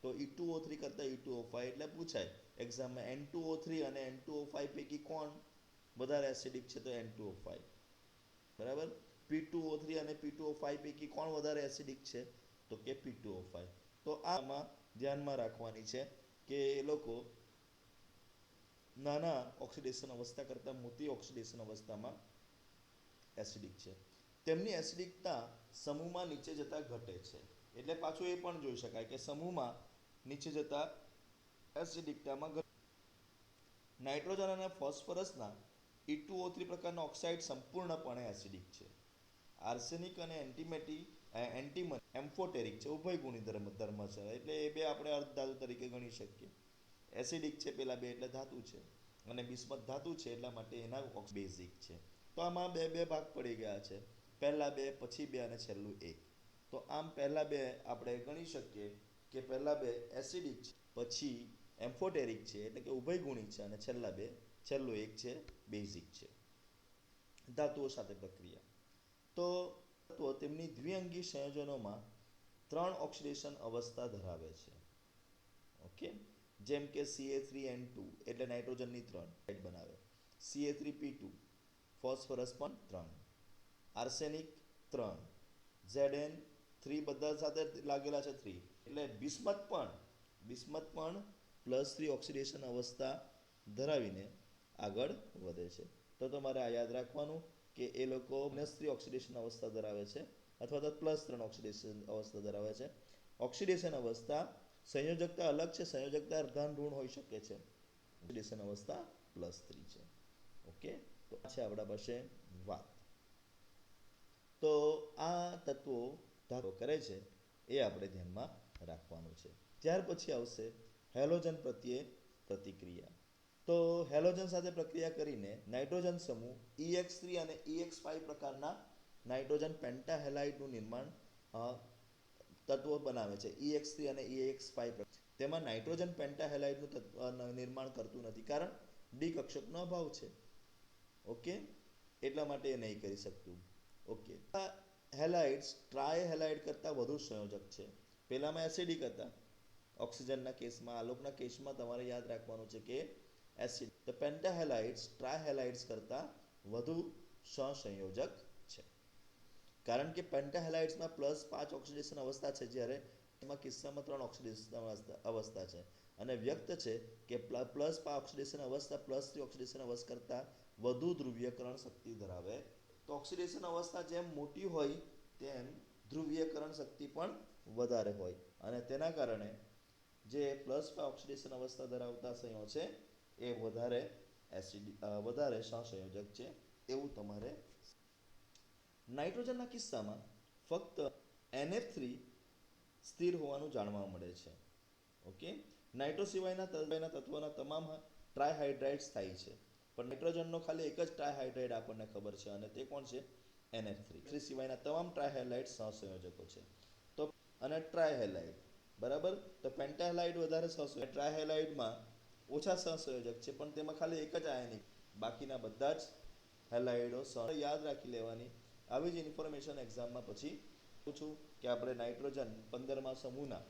તો E2O3 કરતાં E2O5 એટલે પૂછાય એક્ઝામમાં N2O3 અને N2O5 પૈકી કોણ વધારે એસિડિક છે? તો N2O5, બરાબર. P2O3 અને P2O5 પૈકી કોણ વધારે એસિડિક છે? તો કે P2O5. તો આમાં ધ્યાનમાં રાખવાની છે કે એ લોકો નાના ઓક્સિડેશન અવસ્થા કરતાં મોટી ઓક્સિડેશન અવસ્થામાં એસિડિક છે. તેમની એસિડિકતા સમૂહમાં નીચે જતા ઘટે છે, એટલે પાછું એ પણ જોઈ શકાય કે સમૂહમાં નીચે જતા એસિડિકતામાં નાઇટ્રોજન અને ફોસ્ફરસના E2O3 પ્રકારના ઓક્સાઇડ સંપૂર્ણપણે એસિડિક છે. આર્સેનિક અને એન્ટીમેટી એન્ટીમની એમ્ફોટેરિક છે, ઉભયગુણી ધર્મ છે, એટલે એ બે આપણે અર્ધ ધાતુ તરીકે ગણી શકીએ. એસિડિક છે પેલા બે એટલે ધાતુ છે, અને બિસ્મથ ધાતુ છે એટલા માટે એના બેઝિક છે. તો આમાં બે બે ભાગ પડી ગયા છે, પહેલા બે, પછી બે અને છેલ્લું એક. તો આમ પહેલા બે આપણે ગણી શકીએ કે પહેલા બે એસિડિક છે, પછી એમ્ફોટેરિક છે એટલે કે ઉભયગુણી છે, અને છેલ્લું એક છે બેઝિક છે. ધાતુઓ સાથે પ્રક્રિયા. તો તત્વો તેમની દ્વિઅંગી સંયોજનોમાં 3 ઓક્સિડેશન અવસ્થા ધરાવે છે. ઓકે, જેમ કે Ca3N2 એટલે નાઇટ્રોજનની 3 બનાવે, Ca3P2 ફોસ્ફરસ પણ 3, આર્સેનિક 3, Zn3 બધા સાથે લાગેલા છે 3, એટલે બિસ્મથ પણ +3 ઓક્સિડેશન અવસ્થા ધરાવીને આગળ વધે છે. તો તમારે આ યાદ રાખવાનું કે એ લોકો -3 ઓક્સિડેશન અવસ્થા ધરાવે છે અથવા તો +3 ઓક્સિડેશન અવસ્થા ધરાવે છે. ઓક્સિડેશન અવસ્થા સંયોજકતા અલગ છે, સંયોજકતા અર્ધાન ઋણ હોઈ શકે છે. ઓક્સિડેશન અવસ્થા +3 છે. ઓકે, તો આ છે આપણા પાસે વાત. તો આ તત્વો ધારો કરે છે એ આપણે ધ્યાનમાં રાખવાનું છે. ત્યાર પછી આવશે હેલોજન પ્રત્યે પ્રતિક્રિયા. તો હેલોજન સાથે પ્રક્રિયા કરીને નાઇટ્રોજન સમૂહ EX3 અને EX5 પ્રકારના નાઇટ્રોજન પેન્ટાહેલાઇડનું નિર્માણ તત્વો બનાવે છે. EX3 અને EX5 તેમાં નાઇટ્રોજન પેન્ટાહેલાઇડનું નિર્માણ કરતું નથી, કારણ ડી કક્ષકનો અભાવ છે. ઓકે, એટલા માટે એ નહીં કરી શકતું. ઓકે, હેલાઇડ્સ ટ્રાયહેલાઇડ કરતાં વધુ સંયોજક છે. પહેલામાં એસિડિક હતા ઓક્સિજનના કેસમાં, આલોકના કેસમાં તમારે યાદ રાખવાનું છે કે એસિડ. તો પેન્ટાહેલાઇડ્સ ટ્રાયહેલાઇડ્સ કરતાં વધુ સહસંયોજક છે, કારણ કે પેન્ટાહેલાઇડ્સમાં +5 ઓક્સિડેશન અવસ્થા છે, જ્યારે એમાં કિસ્સામાં 3 ઓક્સિડેશન અવસ્થા છે. અને વ્યક્ત છે કે +5 ઓક્સિડેશન અવસ્થા +3 ઓક્સિડેશન અવસ્થા કરતાં વધુ ધ્રુવીયકરણ શક્તિ ધરાવે. તો ઓક્સિડેશન અવસ્થા જેમ મોટી હોય તેમ ધ્રુવીયકરણ શક્તિ પણ વધારે હોય, અને તેના કારણે જે +5 ઓક્સિડેશન અવસ્થા ધરાવતા સંયોજક છે એ વધારે સહસંયોજક છે, એવું તમારે. નાઇટ્રોજનના કિસ્સામાં ફક્ત NF3 સ્થિર હોવાનું જાણવા મળે છે. ઓકે, નાઇટ્રો સિવાયના તત્વોના તમામ ટ્રાયહાઇડ્રાઇડ્સ થાય છે, પણ નાઇટ્રોજનનો ખાલી એક જ ટ્રાયહાઇડ્રાઇડ આપણને ખબર છે, અને તે કોણ છે? NF3 સિવાયના તમામ ટ્રાયહેલાઇડ સહસંયોજકો છે. તો અને ટ્રાયહેલાઇડ બરાબર, તો પેન્ટાહેલાઇડ વધારે સહસંયોજક, ટ્રાયહેલાઇડમાં ઓછા સહસંયોજક છે, પણ તેમાં ખાલી એક જ આયનિક, બાકીના બધા જ હેલાઇડો યાદ રાખી લેવાની. આવી જ ઇન્ફોર્મેશન એક્ઝામમાં પછી પૂછું કે આપણે નાઇટ્રોજન 15મા સમૂહના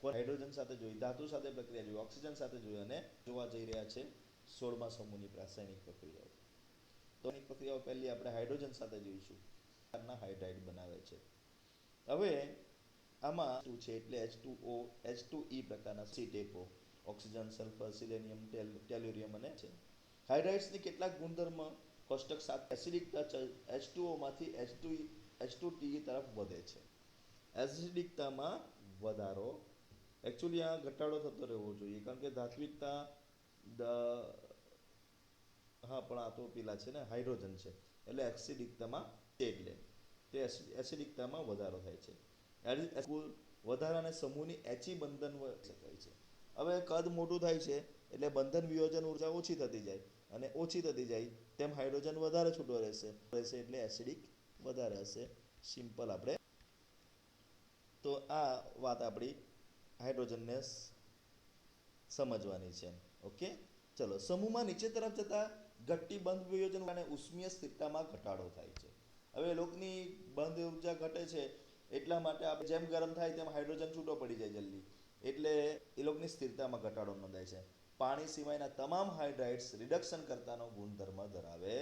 હાઇડ્રોજન સાથે જોઈ, ધાતુ સાથે પ્રક્રિયા જોઈ, ઓક્સિજન સાથે જોઈ, અને જોવા જઈ રહ્યા છે 16મા સમૂહની રાસાયણિક પ્રક્રિયાઓ. તો પ્રક્રિયાઓ પહેલી આપણે હાઇડ્રોજન સાથે જોઈશું. હાઇડ્રાઇડ બનાવે છે. હવે આમાં શું છે એટલે H2O, H2E પ્રકારના સીટેપો, ઓક્સિજન, સલ્ફર, સિલેનિયમ, ટેલ્યુરિયમ અને છે. હાઇડ્રાઇડ્સની કેટલાક ગુણધર્મ કોષ્ટક 7 એસિડિકતા H2O માંથી H2TE તરફ વધે છે. એસિડિકતામાં વધારો, એકચ્યુઅલી આ ઘટાડો થતો રહેવો જોઈએ, કારણ કે ધાત્વિકતા હા પણ આ તો પેલા છે ને હાઇડ્રોજન છે, એટલે એસિડિકતામાં એટલે તે એસિડિકતામાં વધારો થાય છે. વધારાના સમૂહની એચી બંધન શકાય છે. હવે કદ મોટું થાય છે એટલે બંધન વિયોજન ઉર્જા ઓછી થતી જાય, અને ઓછી થતી જાય તેમ હાઇડ્રોજન વધારે છૂટો રહેશે એટલે એસિડિક વધારે હશે. સિમ્પલ આપણે. તો આ વાત આપણી હાઇડ્રોજનને સમજવાની છે. ઓકે, ચલો. સમૂહમાં નીચે તરફ જતા ઘટતી બંધ વિયોજન અને ઉષ્મીય સ્થિરતામાં ઘટાડો થાય છે. હવે લોકોની બંધ ઉર્જા ઘટે છે એટલા માટે આપણે જેમ ગરમ થાય તેમ હાઇડ્રોજન છૂટો પડી જાય જલ્દી, એટલે એ લોકોની સ્થિરતામાં ઘટાડો નોંધાય છે. પાણી સિવાયના તમામ હાઇડ્રાઇડ્સ રિડક્શન કરતાનો ગુણધર્મ ધરાવે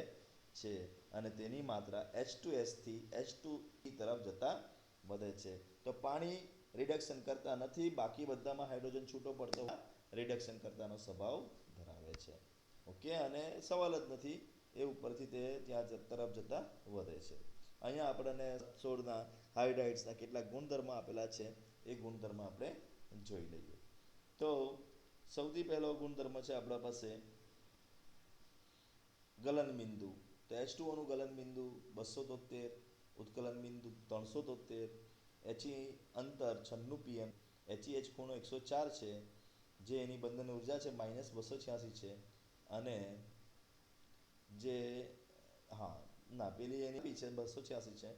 છે, અને તેની માત્રા H2S થી H2E તરફ જતા વધે છે. તો પાણી રિડક્શન કરતા નથી, બાકી બધામાં હાઇડ્રોજન છૂટો પડતો રિડક્શન કરતાનો સ્વભાવ ધરાવે છે. ઓકે, અને સવાલ જ નથી, એ ઉપરથી તે ત્યાં તરફ જતા વધે છે. અહીંયા આપણને 16ના હાઇડ્રાઇડ્સના કેટલાક ગુણધર્મ આપેલા છે, એ ગુણધર્મ આપણે જોઈ લઈએ. તો સૌથી પહેલો ગુણધર્મ છે આપણા પાસે ગલનબિંદુ. તો H2O નું ગલનબિંદુ 273, ઉત્કલન બિંદુ 373, HE અંતર 96 pm, HEH ખૂણો 104 છે, જે એની બંધન ઉર્જા છે -286 છે, અને જે હા ના પેલી એની બી છે 286 છે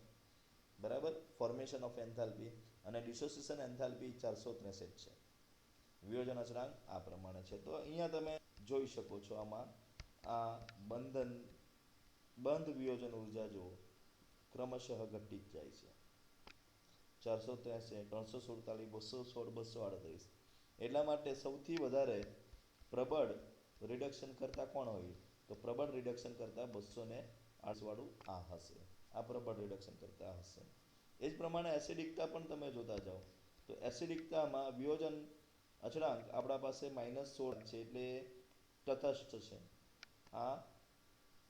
બરાબર, ફોર્મેશન ઓફ એન્થાલ્પી, અને ડિસોસિએશન એન્થાલ્પી 463 છે. વિયોજન અચળાંક આ પ્રમાણે છે. તો અહીંયા તમે જોઈ શકો છો, આમાં આ બંધ વિયોજન ઉર્જા જુઓ ક્રમશઃ ઘટી જ જાય છે. 463, 347, 216, 238. એટલા માટે સૌથી વધારે પ્રબળ રિડક્શન કરતા કોણ હોય? તો પ્રબળ રિડક્શન કરતા 208 વાળું આ હશે. આ પ્રબળ રિડક્શન કરતા હશે. એ જ પ્રમાણે એસિડિકતા પણ તમે જોતા જાઓ તો એસિડિકતામાં વિયોજન અચળાંક આપણા પાસે -16 છે, એટલે તટસ્થ છે. આ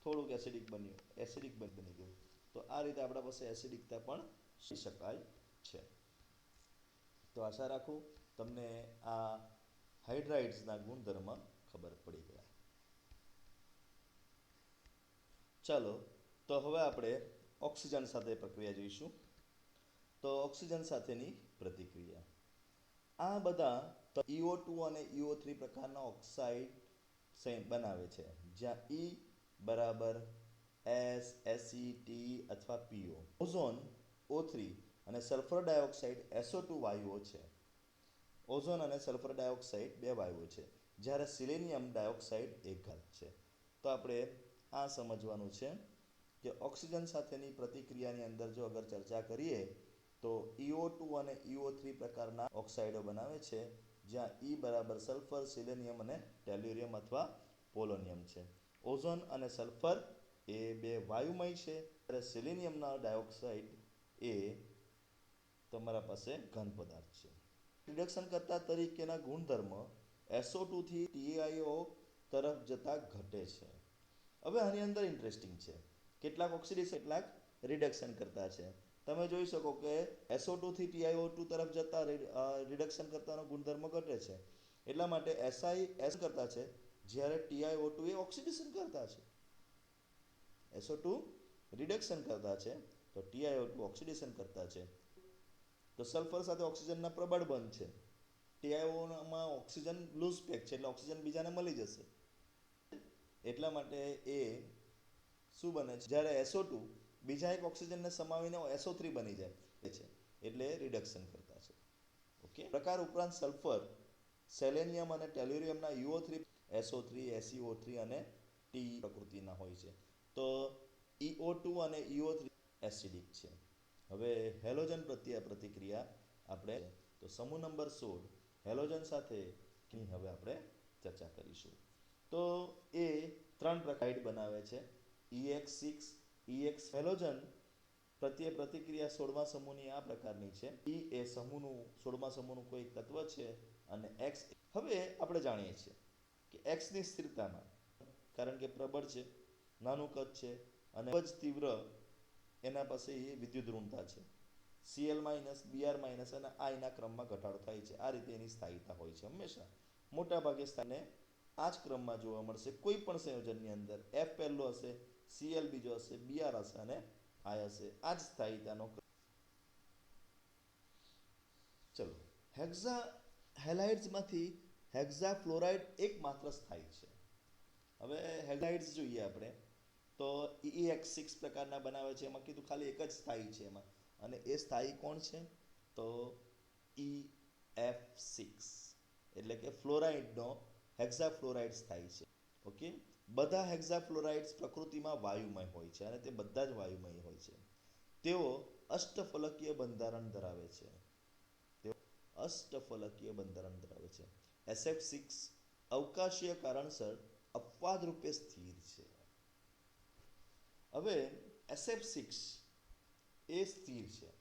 થોડુંક એસિડિક બની ગયું. તો આ રીતે આપણા પાસે એસિડિકતા પણ શોધી શકાય છે. તો આશા રાખું તમને આ હાઇડ્રાઇડ્સના ગુણધર્મ ખબર પડી ગયા. ચાલો તો હવે આપણે ઓક્સિજન સાથે પ્રક્રિયા જોઈશું. તો ઓક્સિજન સાથેની પ્રતિક્રિયા, આ બધા EO2 અને EO3 પ્રકારના ઓક્સાઇડ બનાવે છે, જ્યાં E બરાબર S, Se, Te અથવા PO. ઓઝોન O3 અને સલ્ફર ડાયોક્સાઇડ SO2 વાયુઓ છે. ઓઝોન અને સલ્ફર ડાયોક્સાઇડ બે વાયુઓ છે, જ્યારે સિલિનિયમ ડાયોક્સાઇડ એક ઘાત છે. તો આપણે આ સમજવાનું છે કે ઓક્સિજન સાથેની પ્રતિક્રિયાની અંદર જો અગર ચર્ચા કરીએ તો EO2 અને EO3 પ્રકારના ઓક્સાઇડો બનાવે છે, જ્યાં E બરાબર સલ્ફર, સિલિનિયમ અને ટેલ્યુરિયમ અથવા પોલોનિયમ છે. ઓઝોન અને સલ્ફર એ બે વાયુમય છે, ત્યારે સિલિનિયમના ડાયોક્સાઇડ એ તમારા પાસે ઘન પદાર્થ છે. રિડક્શન કરતા તરીકેના ગુણધર્મ SO2 થી TiO તરફ જતા ઘટે છે. હવે આની અંદર ઇન્ટરેસ્ટિંગ છે, કેટલાક ઓક્સિડેશન કેટલાક રિડક્શન કરતા છે. તમે જોઈ શકો કે SO2 થી TiO2 તરફ જતા રિડક્શન કરતાનો ગુણધર્મ ઘટે છે. એટલા માટે SiS કરતા છે, જ્યારે TiO2 એ ઓક્સિડેશન કરતા છે. SO2 રિડક્શન કરતા છે તો TiO2 ઓક્સિડેશન કરતા છે. તો સલ્ફર સાથે ઓક્સિજનના પ્રબળ બંધ છે. TiO માં ઓક્સિજન લૂઝ પેક છે, એટલે ઓક્સિજન બીજાને મળી જશે. એટલા માટે એ શું બને છે, જ્યારે SO2 બીજા એક ઓક્સિજનને સમાવીને SO3 બની જાય છે, એટલે રિડક્શન કરતા છે. ઓકે, પ્રકાર ઉપરાંત સલ્ફર, સેલેનિયમ અને ટેલ્યુરિયમના UO3, SO3, SeO3 અને T પ્રકૃતિના હોય છે. તો EO2 અને EO3 એસિડિક છે. હવે હેલોજન પ્રત્યે પ્રતિક્રિયા આપણે તો સમૂહ નંબર 16 હેલોજન સાથે હવે આપણે ચર્ચા કરીશું. તો એ 3 પ્રકાર બનાવે છે, EX6, EX. હેલોજન પ્રત્યે પ્રતિક્રિયા 16મા સમૂહની આ પ્રકારની છે. E એ સમૂહનું 16મા સમૂહનું કોઈ તત્વ છે, અને X. હવે આપણે જાણીએ છીએ કે X ની સ્થિરતામાં, કારણ કે પ્રબળ છે, નાનું કદ છે અને ખૂબ જ તીવ્ર એના પાસે એ વિદ્યુત ઋણતા છે. Cl-, Br- અને I ના ક્રમમાં ઘટાડો થાય છે. આ રીતે એની સ્થાયીતા હોય છે હંમેશા. મોટા ભાગે સ્થાને આ જ ક્રમમાં જોવા મળશે. કોઈ પણ સંયોજનની અંદર F પહેલો હશે, Cl બીજો હશે, Br હશે અને I હશે. આ જ સ્થાયીતાનો. ચલો, હેલાઇડ્સમાંથી હેક્ઝાફ્લોરાઇડ એકમાત્ર સ્થાયી છે. હવે હેલાઇડ્સ જોઈએ આપણે તો EX6 પ્રકારના બનાવે છે. એમાં કીધું ખાલી એક જ સ્થાયી છે એમાં, અને એ સ્થાયી કોણ છે? તો EF6, એટલે કે ફ્લોરાઇડનો હેક્ઝાફ્લોરાઇડ સ્થાયી છે. ઓકે, બધા હેક્ઝાફ્લોરાઇડ્સ પ્રકૃતિમાં વાયુમય હોય છે, અને તે બધા જ વાયુમય હોય છે. તેઓ અષ્ટફલકીય બંધારણ ધરાવે છે. SF6 અવકાશીય કારણસર અપવાદ રૂપે સ્થિર છે. હવે SF6 એ સ્થિર છે.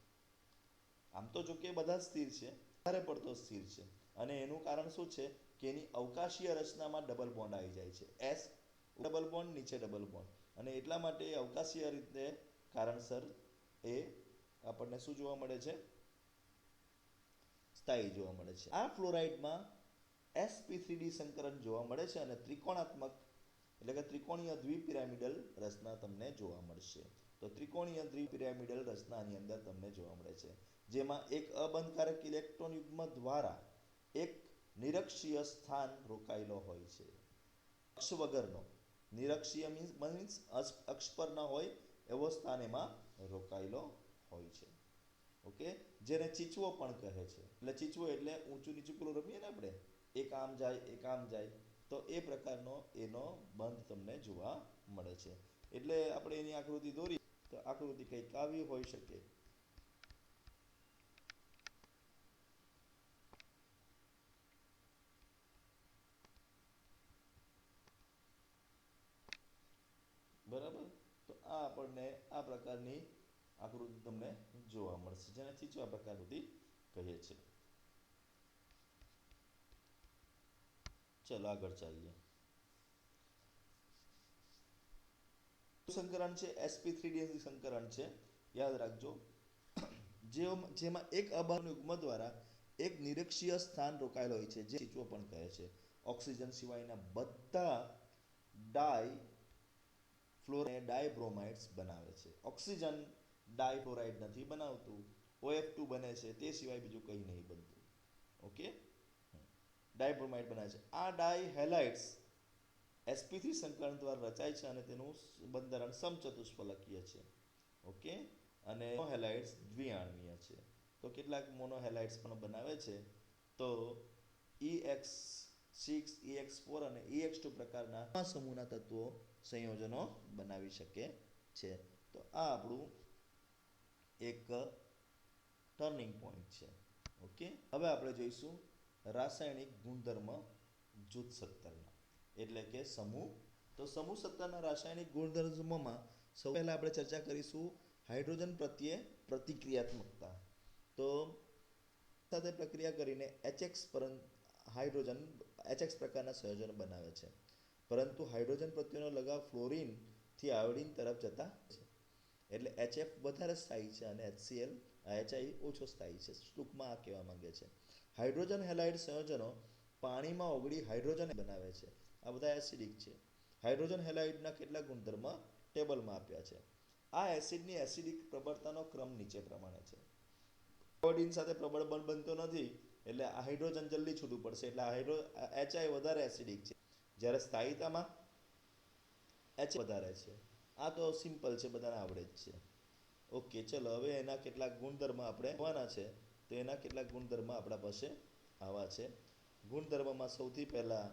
આમ તો જો કે બધા સ્થિર છે, વધારે પડતો સ્થિર છે, અને એનું કારણ શું છે કે એની અવકાશીય રચનામાં ડબલ બોન્ડ આવી જાય છે. S ડબલ બોન્ડ, નીચે ડબલ બોન્ડ, અને એટલા માટે અવકાશીય રીતે કારણસર એ આપણને શું જોવા મળે છે? સ્થાયી જોવા મળે છે. આ ફ્લોરાઇડમાં sp3d સંકરણ જોવા મળે છે, અને ત્રિકોણાત્મક એટલે કે ત્રિકોણીય દ્વિપિરામિડલ રચના તમને જોવા મળશે. તો ત્રિકોણીય દ્વિપિરામિડલ રચના આની અંદર તમને જોવા મળે છે, જેમાં એક અબંધકારક ઇલેક્ટ્રોન યુગ્મ દ્વારા એક નિરક્ષીય સ્થાન રોકાયેલો હોય છે, અક્ષ વગરનો. નિરક્ષીય મીન્સ અક્ષ પર ન હોય એવો સ્થાન એમાં રોકાયેલો હોય છે. ઓકે, જેને ચીચવો પણ કહે છે. એટલે ચીચવો એટલે ઊંચું નીચું પેલું રમીએ ને આપણે, એક આમ જાય એક આમ જાય, તો એ પ્રકારનો એનો બંધ તમને જોવા મળે છે. એટલે આપણે એની આકૃતિ દોરી તો આકૃતિ કંઈક આવી હોઈ શકે. બરાબર, તો આ આપણને આ પ્રકારની આકૃતિ તમને જોવા મળશે, જેને ચીચવા પ્રકારની કહીએ છીએ. ચલો આગળ ચાલીએ. સંકરણ છે sp3 સંકરણ છે, યાદ રાખજો, જેમાં એક અબાણુ યુગ્મ દ્વારા એક નિરક્ષીય સ્થાન રોકાયેલો હોય છે, જે ચીચવો પણ કહે છે. ઓક્સિજન સિવાયના બધા ડાયબ્રોમાઇડ્સ બનાવે છે. ઓક્સિજન ડાયફ્લોરાઇડ નથી બનાવતું, OF2 બને છે, તે સિવાય બીજું કંઈ નહીં બનતું. ઓકે, ડાયબ્રોમાઇડ બનાવે છે. આ ડાયહેલાઇડ્સ sp3 સંકરણ દ્વારા રચાય છે અને તેનું બંધારણ સમચતુષ્ફલકીય છે. ઓકે, અને મોનોહેલાઇડ્સ દ્વિઆણ્વીય છે. તો કેટલાક મોનોહેલાઇડ્સ પણ બનાવે છે. તો EX6, EX4 અને EX2 પ્રકારના સમૂહના તત્વો સંયોજનો બનાવી શકે છે. તો આ આપણું એક ટર્નિંગ પોઈન્ટ છે. ઓકે, હવે આપણે જોઈશું રાસાયણિક ગુણધર્મ જૂથ 17ના, એટલે કે સમૂહ. તો સમૂહ 17ના રાસાયણિક ગુણધર્મોમાં સૌ પહેલા આપણે ચર્ચા કરીશું હાઇડ્રોજન પ્રત્યે પ્રતિક્રિયાત્મકતા. તો સાથે પ્રક્રિયા કરીને હાઇડ્રોજન HX પ્રકારના સંયોજન બનાવે છે, પરંતુ હાઇડ્રોજન પ્રત્યેનો લગાવ ફ્લોરિનથી આયોડિન તરફ જતા છે. એટલે HF વધારે સ્થાયી છે અને HCl HI ઓછો સ્થાયી છે. ટૂંકમાં આ કહેવા માંગે છે. હાઇડ્રોજન હેલાઇડ સંયોજનો પાણીમાં ઓગળી હાઇડ્રોજન બનાવે છે. આ બધા એસિડિક છે. હાઇડ્રોજન હેલાઇડના કેટલાક ગુણધર્મ ટેબલમાં આપ્યા છે. આ એસિડની એસિડિક પ્રબળતાનો ક્રમ નીચે પ્રમાણે છે. આયોડિન સાથે પ્રબળ બંધ બનતો નથી, એટલે હાઇડ્રોજન જલ્દી છૂટું પડશે, એટલે HI વધારે એસિડિક છે, જ્યારે સ્થાયીતામાં H વધારે છે. આ તો સિમ્પલ છે, બધાને આવડે જ છે. ઓકે, ચલો હવે એના કેટલાક ગુણધર્મ આપણે જોવાના છે. તો એના કેટલાક ગુણધર્મ આપણા પાસે આવા છે. ગુણધર્મમાં સૌથી પહેલા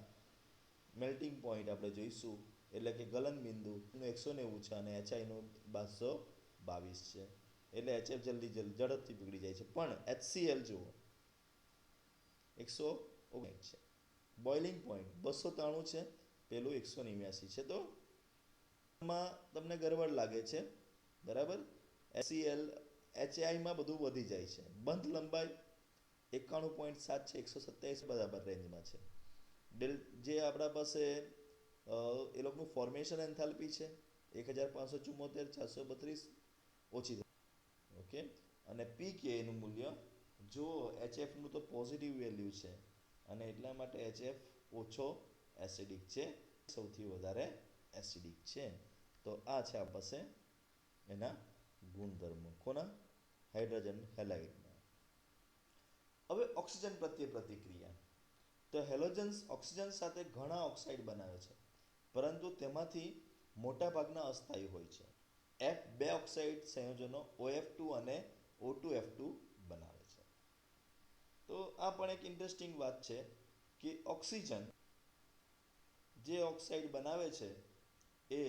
મેલ્ટિંગ પોઈન્ટ આપણે જોઈશું, એટલે કે ગલન બિંદુ 190 છે અને HI નું 222 છે. એટલે HF જલ્દી ઝડપથી પીગળી જાય છે. પણ HCl જુઓ 119 છે. બોઇલિંગ પોઈન્ટ 293 છે, પેલું 189 છે. તો એમાં તમને ગરબડ લાગે છે, બરાબર. HCl HI માં બધું વધી જાય છે. બંધ લંબાઈ 91.7 છે, 127 બરાબર રેન્જમાં છે. જે આપણા પાસે એ લોકોનું ફોર્મેશન એન્થાલ્પી છે 1574, 432 ઓછી. ઓકે, અને pK નું મૂલ્ય જો HF નું તો પોઝિટિવ વેલ્યુ છે અને એટલા માટે HF ઓછો એસિડિક છે, સૌથી વધારે એસિડિક છે. તો આ છે આ પાસે એના ગુણધર્મો. કોના? હાઇડ્રોજન હેલાઇડના. હવે ઓક્સિજન પ્રત્યે પ્રતિક્રિયા. તો હેલોજન્સ ઓક્સિજન સાથે ઘણા ઓક્સાઇડ બનાવે છે, પરંતુ તેમાંથી મોટાભાગના અસ્થાયી હોય છે. F2 ઓક્સાઇડ સંયોજનો OF2 અને O2F2 બનાવે છે. તો આ પણ એક ઇન્ટરેસ્ટિંગ વાત છે કે ઓક્સિજન જે ઓક્સાઇડ બનાવે છે એ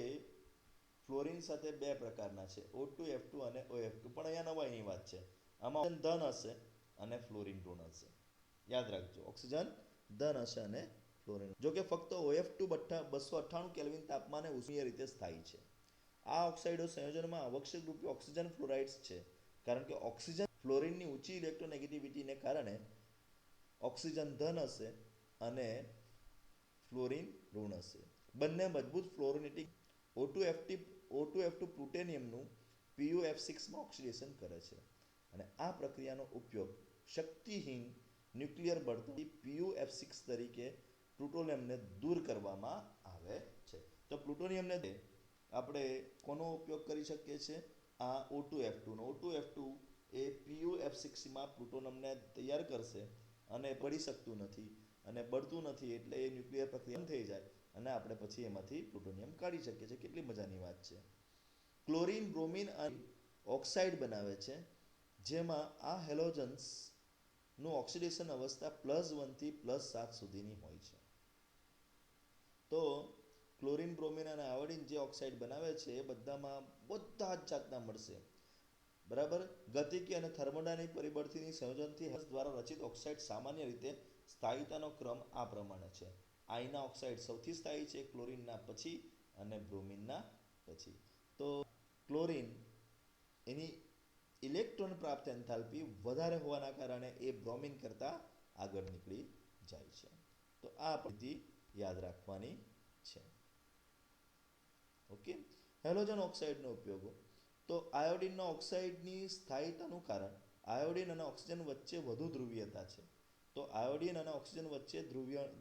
ફ્લોરિન સાથે બે પ્રકારના છે, O2F2 અને OF2. પણ અહીંયા નવાઈની વાત છે, આમાં ઓક્સિજન ધન હશે અને ફ્લોરિન ઋણ હશે. યાદ રાખજો, ઓક્સિજન ધન હશે અને ફ્લોરિન. જો કે ફક્ત OF2 298 કેલ્વિન તાપમાને ઉષ્મીય રીતે સ્થાયી છે. આ ઓક્સાઇડો સંયોજનમાં આવશ્યક રૂપે ઓક્સિજન ફ્લોરાઇડ્સ છે, કારણ કે ઓક્સિજન ફ્લોરિનની ઊંચી ઇલેક્ટ્રોનેગેટિવિટીને કારણે ઓક્સિજન ધન હશે અને ફ્લોરિન ઋણ હશે. બંને મજબૂત ફ્લોરિનેટિક. O2F2 પ્લુટેનિયમનું PuF6 માં ઓક્સિડેશન કરે છે અને આ પ્રક્રિયાનો ઉપયોગ શક્તિહીન ન્યુક્લિયર બળતણથી PuF6 તરીકે પ્લુટોનિયમને દૂર કરવામાં આવે છે. તો પ્લુટોનિયમને આપણે કોનો ઉપયોગ કરી શકીએ છીએ? આ O2F2 નો. O2F2 એ PuF6માં પ્લુટોનિયમને તૈયાર કરશે અને બળી શકતું નથી અને બળતું નથી, એટલે એ ન્યુક્લિયર પ્રક્રિયા થઈ જાય અને આપણે પછી એમાંથી પ્લુટોનિયમ કાઢી શકીએ છીએ. કેટલી મજાની વાત છે. ક્લોરીન, બ્રોમિન અને ઓક્સાઇડ બનાવે છે, જેમાં આ હેલોજન્સ નું ઓક્સિડેશન અવસ્થા +1 થી +7 સુધીની હોય છે. તો ક્લોરીન, બ્રોમિન અને આયોડિન જે ઓક્સાઇડ બનાવે છે એ બધામાં બધા જ જાતના મળશે. બરાબર. ગતિકી અને થર્મોડાયનેમિક પરિબળથી સંયોજનથી દ્વારા રચિત ઓક્સાઇડ સામાન્ય રીતે સ્થાયીતાનો ક્રમ આ પ્રમાણે છે. આઈના ઓક્સાઇડ સૌથી સ્થાયી છે, ક્લોરીનના પછી અને બ્રોમિનના પછી. તો ક્લોરીન એની ઇલેક્ટ્રોન પ્રાપ્ત એન્થાલ્પી વધારે હોવાના કારણે એ બ્રોમિન કરતાં આગળ નીકળી જાય છે. તો આ પદ્ધતિ યાદ રાખવાની છે. ઓકે. હેલોજન ઓક્સાઇડનો ઉપયોગો. તો આયોડિનના ઓક્સાઇડની સ્થાયીતાનું કારણ આયોડિન અને ઓક્સિજન વચ્ચે વધુ ધ્રુવીયતા છે. તો આયોડિન અને ઓક્સિજન વચ્ચે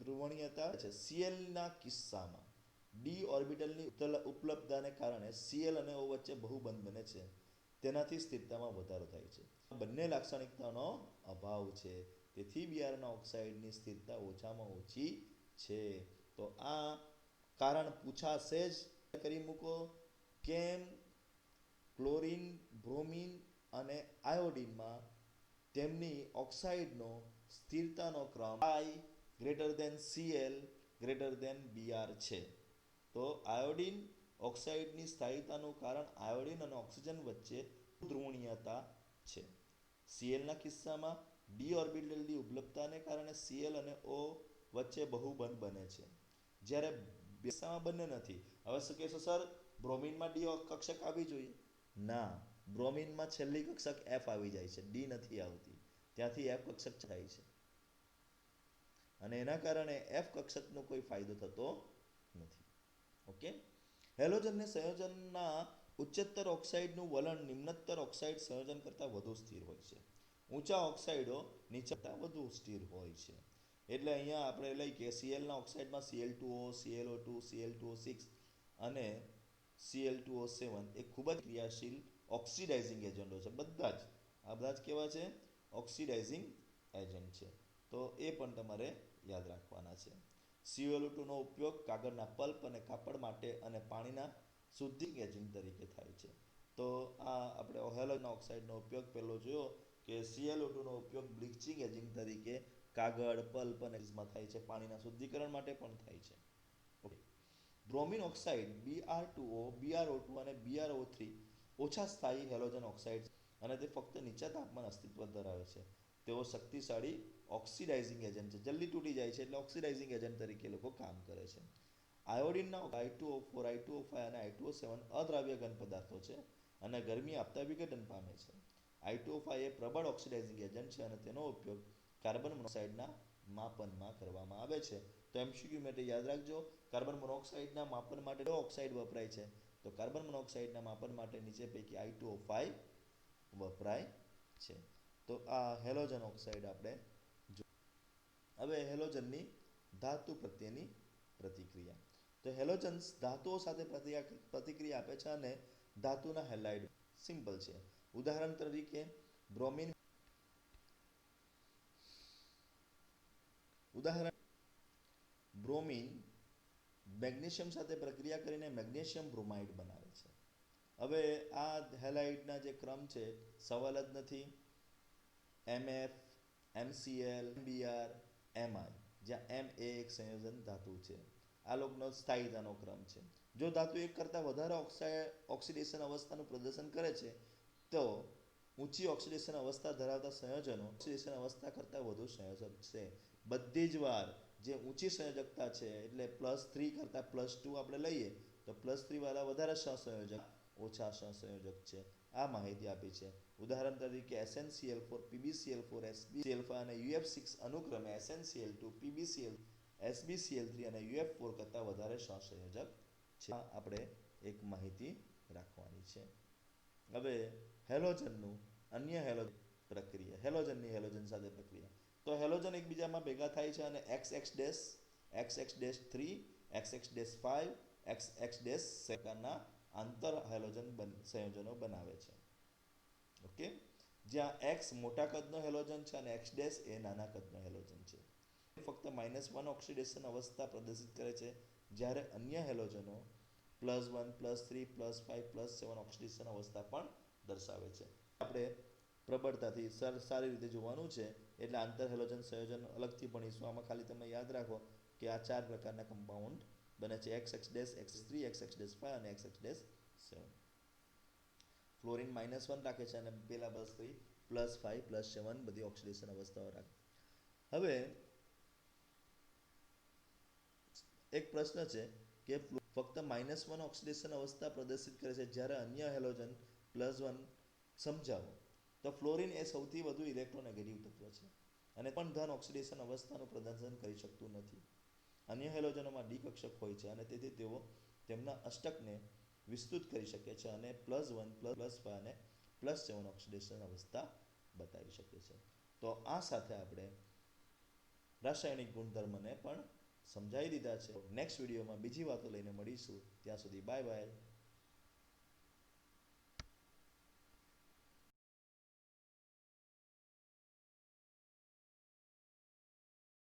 ધ્રુવણીયતા છે. સીએલના કિસ્સામાં ડી ઓર્બિટલની ઉપલબ્ધતાને કારણે સીએલ અને ઓ વચ્ચે બહુબંધ બને છે. તેનાથી સ્થિરતામાં વધારો થાય છે. બંને લાક્ષણિકતાનો અભાવ છે, તેથી બિયારના ઓક્સાઇડની સ્થિરતા ઓછામાં ઓછી છે. તો આ કારણ પૂછાશે જ. કરી મૂકો. કેમ ક્લોરીન, બ્રોમિન અને આયોડિનમાં તેમની ઓક્સાઇડનો સ્થિરતાનો ક્રમ I greater than Br છે. તો આયોડિન ઓક્સાઇડની સ્થાયીતાનું કારણ આયોડિન અને ઓક્સિજન વચ્ચે ધ્રુવણીયતા છે. સીએલના કિસ્સામાં ડી ઓર્બિટલની ઉપલબ્ધતાને કારણે સીએલ અને ઓ વચ્ચે બહુબંધ બને છે, જ્યારે કિસ્સામાં બંને નથી. હવે શું કહેશો સર, બ્રોમિનમાં ડી કક્ષક આવી જોઈએ? ના, બ્રોમિનમાં છેલ્લી કક્ષક એફ આવી જાય છે, ડી નથી આવતી. ત્યાંથી એફ કક્ષક થાય છે અને એના કારણે એફ કક્ષકનો કોઈ ફાયદો થતો નથી. ઓકે. હેલોજનને સંયોજનના ઉચ્ચતર ઓક્સાઇડનું વલણ નિમ્નતર ઓક્સાઇડ સંયોજન કરતાં વધુ સ્થિર હોય છે. ઊંચા ઓક્સાઇડો નીચા વધુ સ્થિર હોય છે. એટલે અહીંયા આપણે લઈ કે સીએલના ઓક્સાઇડમાં Cl2O, ClO2, Cl2O6 અને Cl2O7 એ ખૂબ જ ક્રિયાશીલ ઓક્સિડાઇઝિંગ એજન્ટો છે. બધા જ કેવા છે? ઓક્સિડાઇઝિંગ એજન્ટ છે. તો એ પણ તમારે યાદ રાખવાના છે. Cl2 નો ઉપયોગ કાગળના પલ્પ અને કાપડ માટે અને પાણીના શુદ્ધિક એજન્ટ તરીકે થાય છે. તો આ આપણે હેલોજન ઓક્સાઇડનો ઉપયોગ પહેલો જોયો કે Cl2 નો ઉપયોગ બ્લીચિંગ એજન્ટ તરીકે કાગળ, પલ્પ અને માં થાય છે. પાણીના શુદ્ધિકરણ માટે પણ થાય છે. Okay. Bromine oxide Br2O, BrO2 અને BrO3 ઓછા સ્થાયી હેલોજન ઓક્સાઇડ અને તે ફક્ત નીચા તાપમાન અસ્તિત્વ ધરાવે છે. તેઓ શક્તિશાળી ઓક્સિડાઇઝિંગ એજન્ટ છે. જલ્દી તૂટી જાય છે, એટલે ઓક્સિડાઇઝિંગ એજન્ટ તરીકે લોકો કામ કરે છે. આયોડિનના I2O4, I2O5 અને I2O7 અદ્રાવ્ય ઘન પદાર્થો છે અને ગરમી આપતા વિઘટન પામે છે. I2O5 એ પ્રબળ ઓક્સિડાઇઝિંગ એજન્ટ છે અને તેનો ઉપયોગ કાર્બન મોનોક્સાઇડના માપનમાં કરવામાં આવે છે. તો MCQ માટે યાદ રાખજો, કાર્બન મોનોક્સાઇડના માપન માટે કયો ઓક્સાઇડ વપરાય છે? તો કાર્બન મોનોક્સાઇડના માપન માટે નીચે પૈકી I2O5 વપરાય છે. તો આ હેલોજન ઓક્સાઇડ આપણે હવે હેલોજનની ધાતુ પ્રત્યેની પ્રતિક્રિયા. તો હેલોજન્સ ધાતુઓ સાથે પ્રતિક્રિયા આપે છે અને ધાતુના હેલાઇડ સિમ્પલ છે. ઉદાહરણ તરીકે બ્રોમિન મેગ્નેશિયમ સાથે પ્રક્રિયા કરીને મેગ્નેશિયમ બ્રોમાઇડ બનાવે છે. હવે આ હેલાઇડના જે ક્રમ છે સવાલ જ નથી. MF, MCl, Br, Mi, જ્યાં M એ એક સંયોજન ધાતુ છે. આ લોકોનો સ્થાયીતાનો ક્રમ છે. જો ધાતુ એક કરતાં વધારે ઓક્સિડેશન અવસ્થાનું પ્રદર્શન કરે છે તો ઊંચી ઓક્સિડેશન અવસ્થા ધરાવતા સંયોજનો ઓક્સિડેશન અવસ્થા કરતાં વધુ સંયોજક છે. બધી જ વાર જે ઊંચી સંયોજકતા છે, એટલે +3 કરતાં +2 આપણે લઈએ તો +3 વાળા વધારે સહસંયોજક, ઓછા સહસંયોજક છે. આ માહિતી આપી છે. ઉદાહરણ તરીકે SnCl4, PbCl4, SbCl5 અને UF6 અનુક્રમે SnCl2, PbCl, SbCl3 અને UF4 કરતાં વધારે સહસંયોજક છે. આપણે એક માહિતી રાખવાની છે. હવે હેલોજનનું અન્ય હેલોજનની હેલોજન સાથે પ્રક્રિયા. તો હેલોજન એકબીજામાં ભેગા થાય છે અને XX', XX'3, XX'5, XX' પ્રકારના આંતર હેલોજન સંયોજનો બનાવે છે. ઓકે, જ્યાં એક્સ મોટા કદનો હેલોજન છે અને એક્સ ડેશ એ નાના કદનો હેલોજન છે. ફક્ત -1 ઓક્સિડેશન અવસ્થા પ્રદર્શિત કરે છે, જ્યારે અન્ય હેલોજનો +1 +3 +5 +7 ઓક્સિડેશન અવસ્થા પણ દર્શાવે છે. આપણે પ્રબળતાથી સારી રીતે જોવાનું છે, એટલે આંતર હેલોજન સંયોજન અલગથી ભણીશું. આમાં ખાલી તમે યાદ રાખો કે આ 4 પ્રકારના કમ્પાઉન્ડ બને છે: XX-, XX3, XX-5 અને XX-7. ફ્લોરિન -1 રાખે છે અને પેલા +3 +5 +7 બધી ઓક્સિડેશન અવસ્થાઓ રાખે. હવે એક પ્રશ્ન છે કે ફક્ત -1 ઓક્સિડેશન અવસ્થા પ્રદર્શિત કરે છે, જ્યારે અન્ય હેલોજન +1 સમજાવો. તો ફ્લોરિન એ સૌથી વધુ ઇલેક્ટ્રોનેગેટિવ તત્વ છે અને પણ ધન ઓક્સિડેશન અવસ્થાનું પ્રદર્શન કરી શકતું નથી. અન્ય હેલોજનોમાં ડી કક્ષક હોય છે અને તેથી તેઓ તેમના અષ્ટકને વિસ્તૃત કરી શકે છે અને +1 +5 અને +7 ઓક્સિડેશન અવસ્થા બતાવી શકે છે. તો આ સાથે આપણે રાસાયણિક ગુણધર્મને પણ સમજાવી દીધા છે. નેક્સ્ટ વિડીયોમાં બીજી વાતો લઈને મળીશું. ત્યાં સુધી બાય બાય.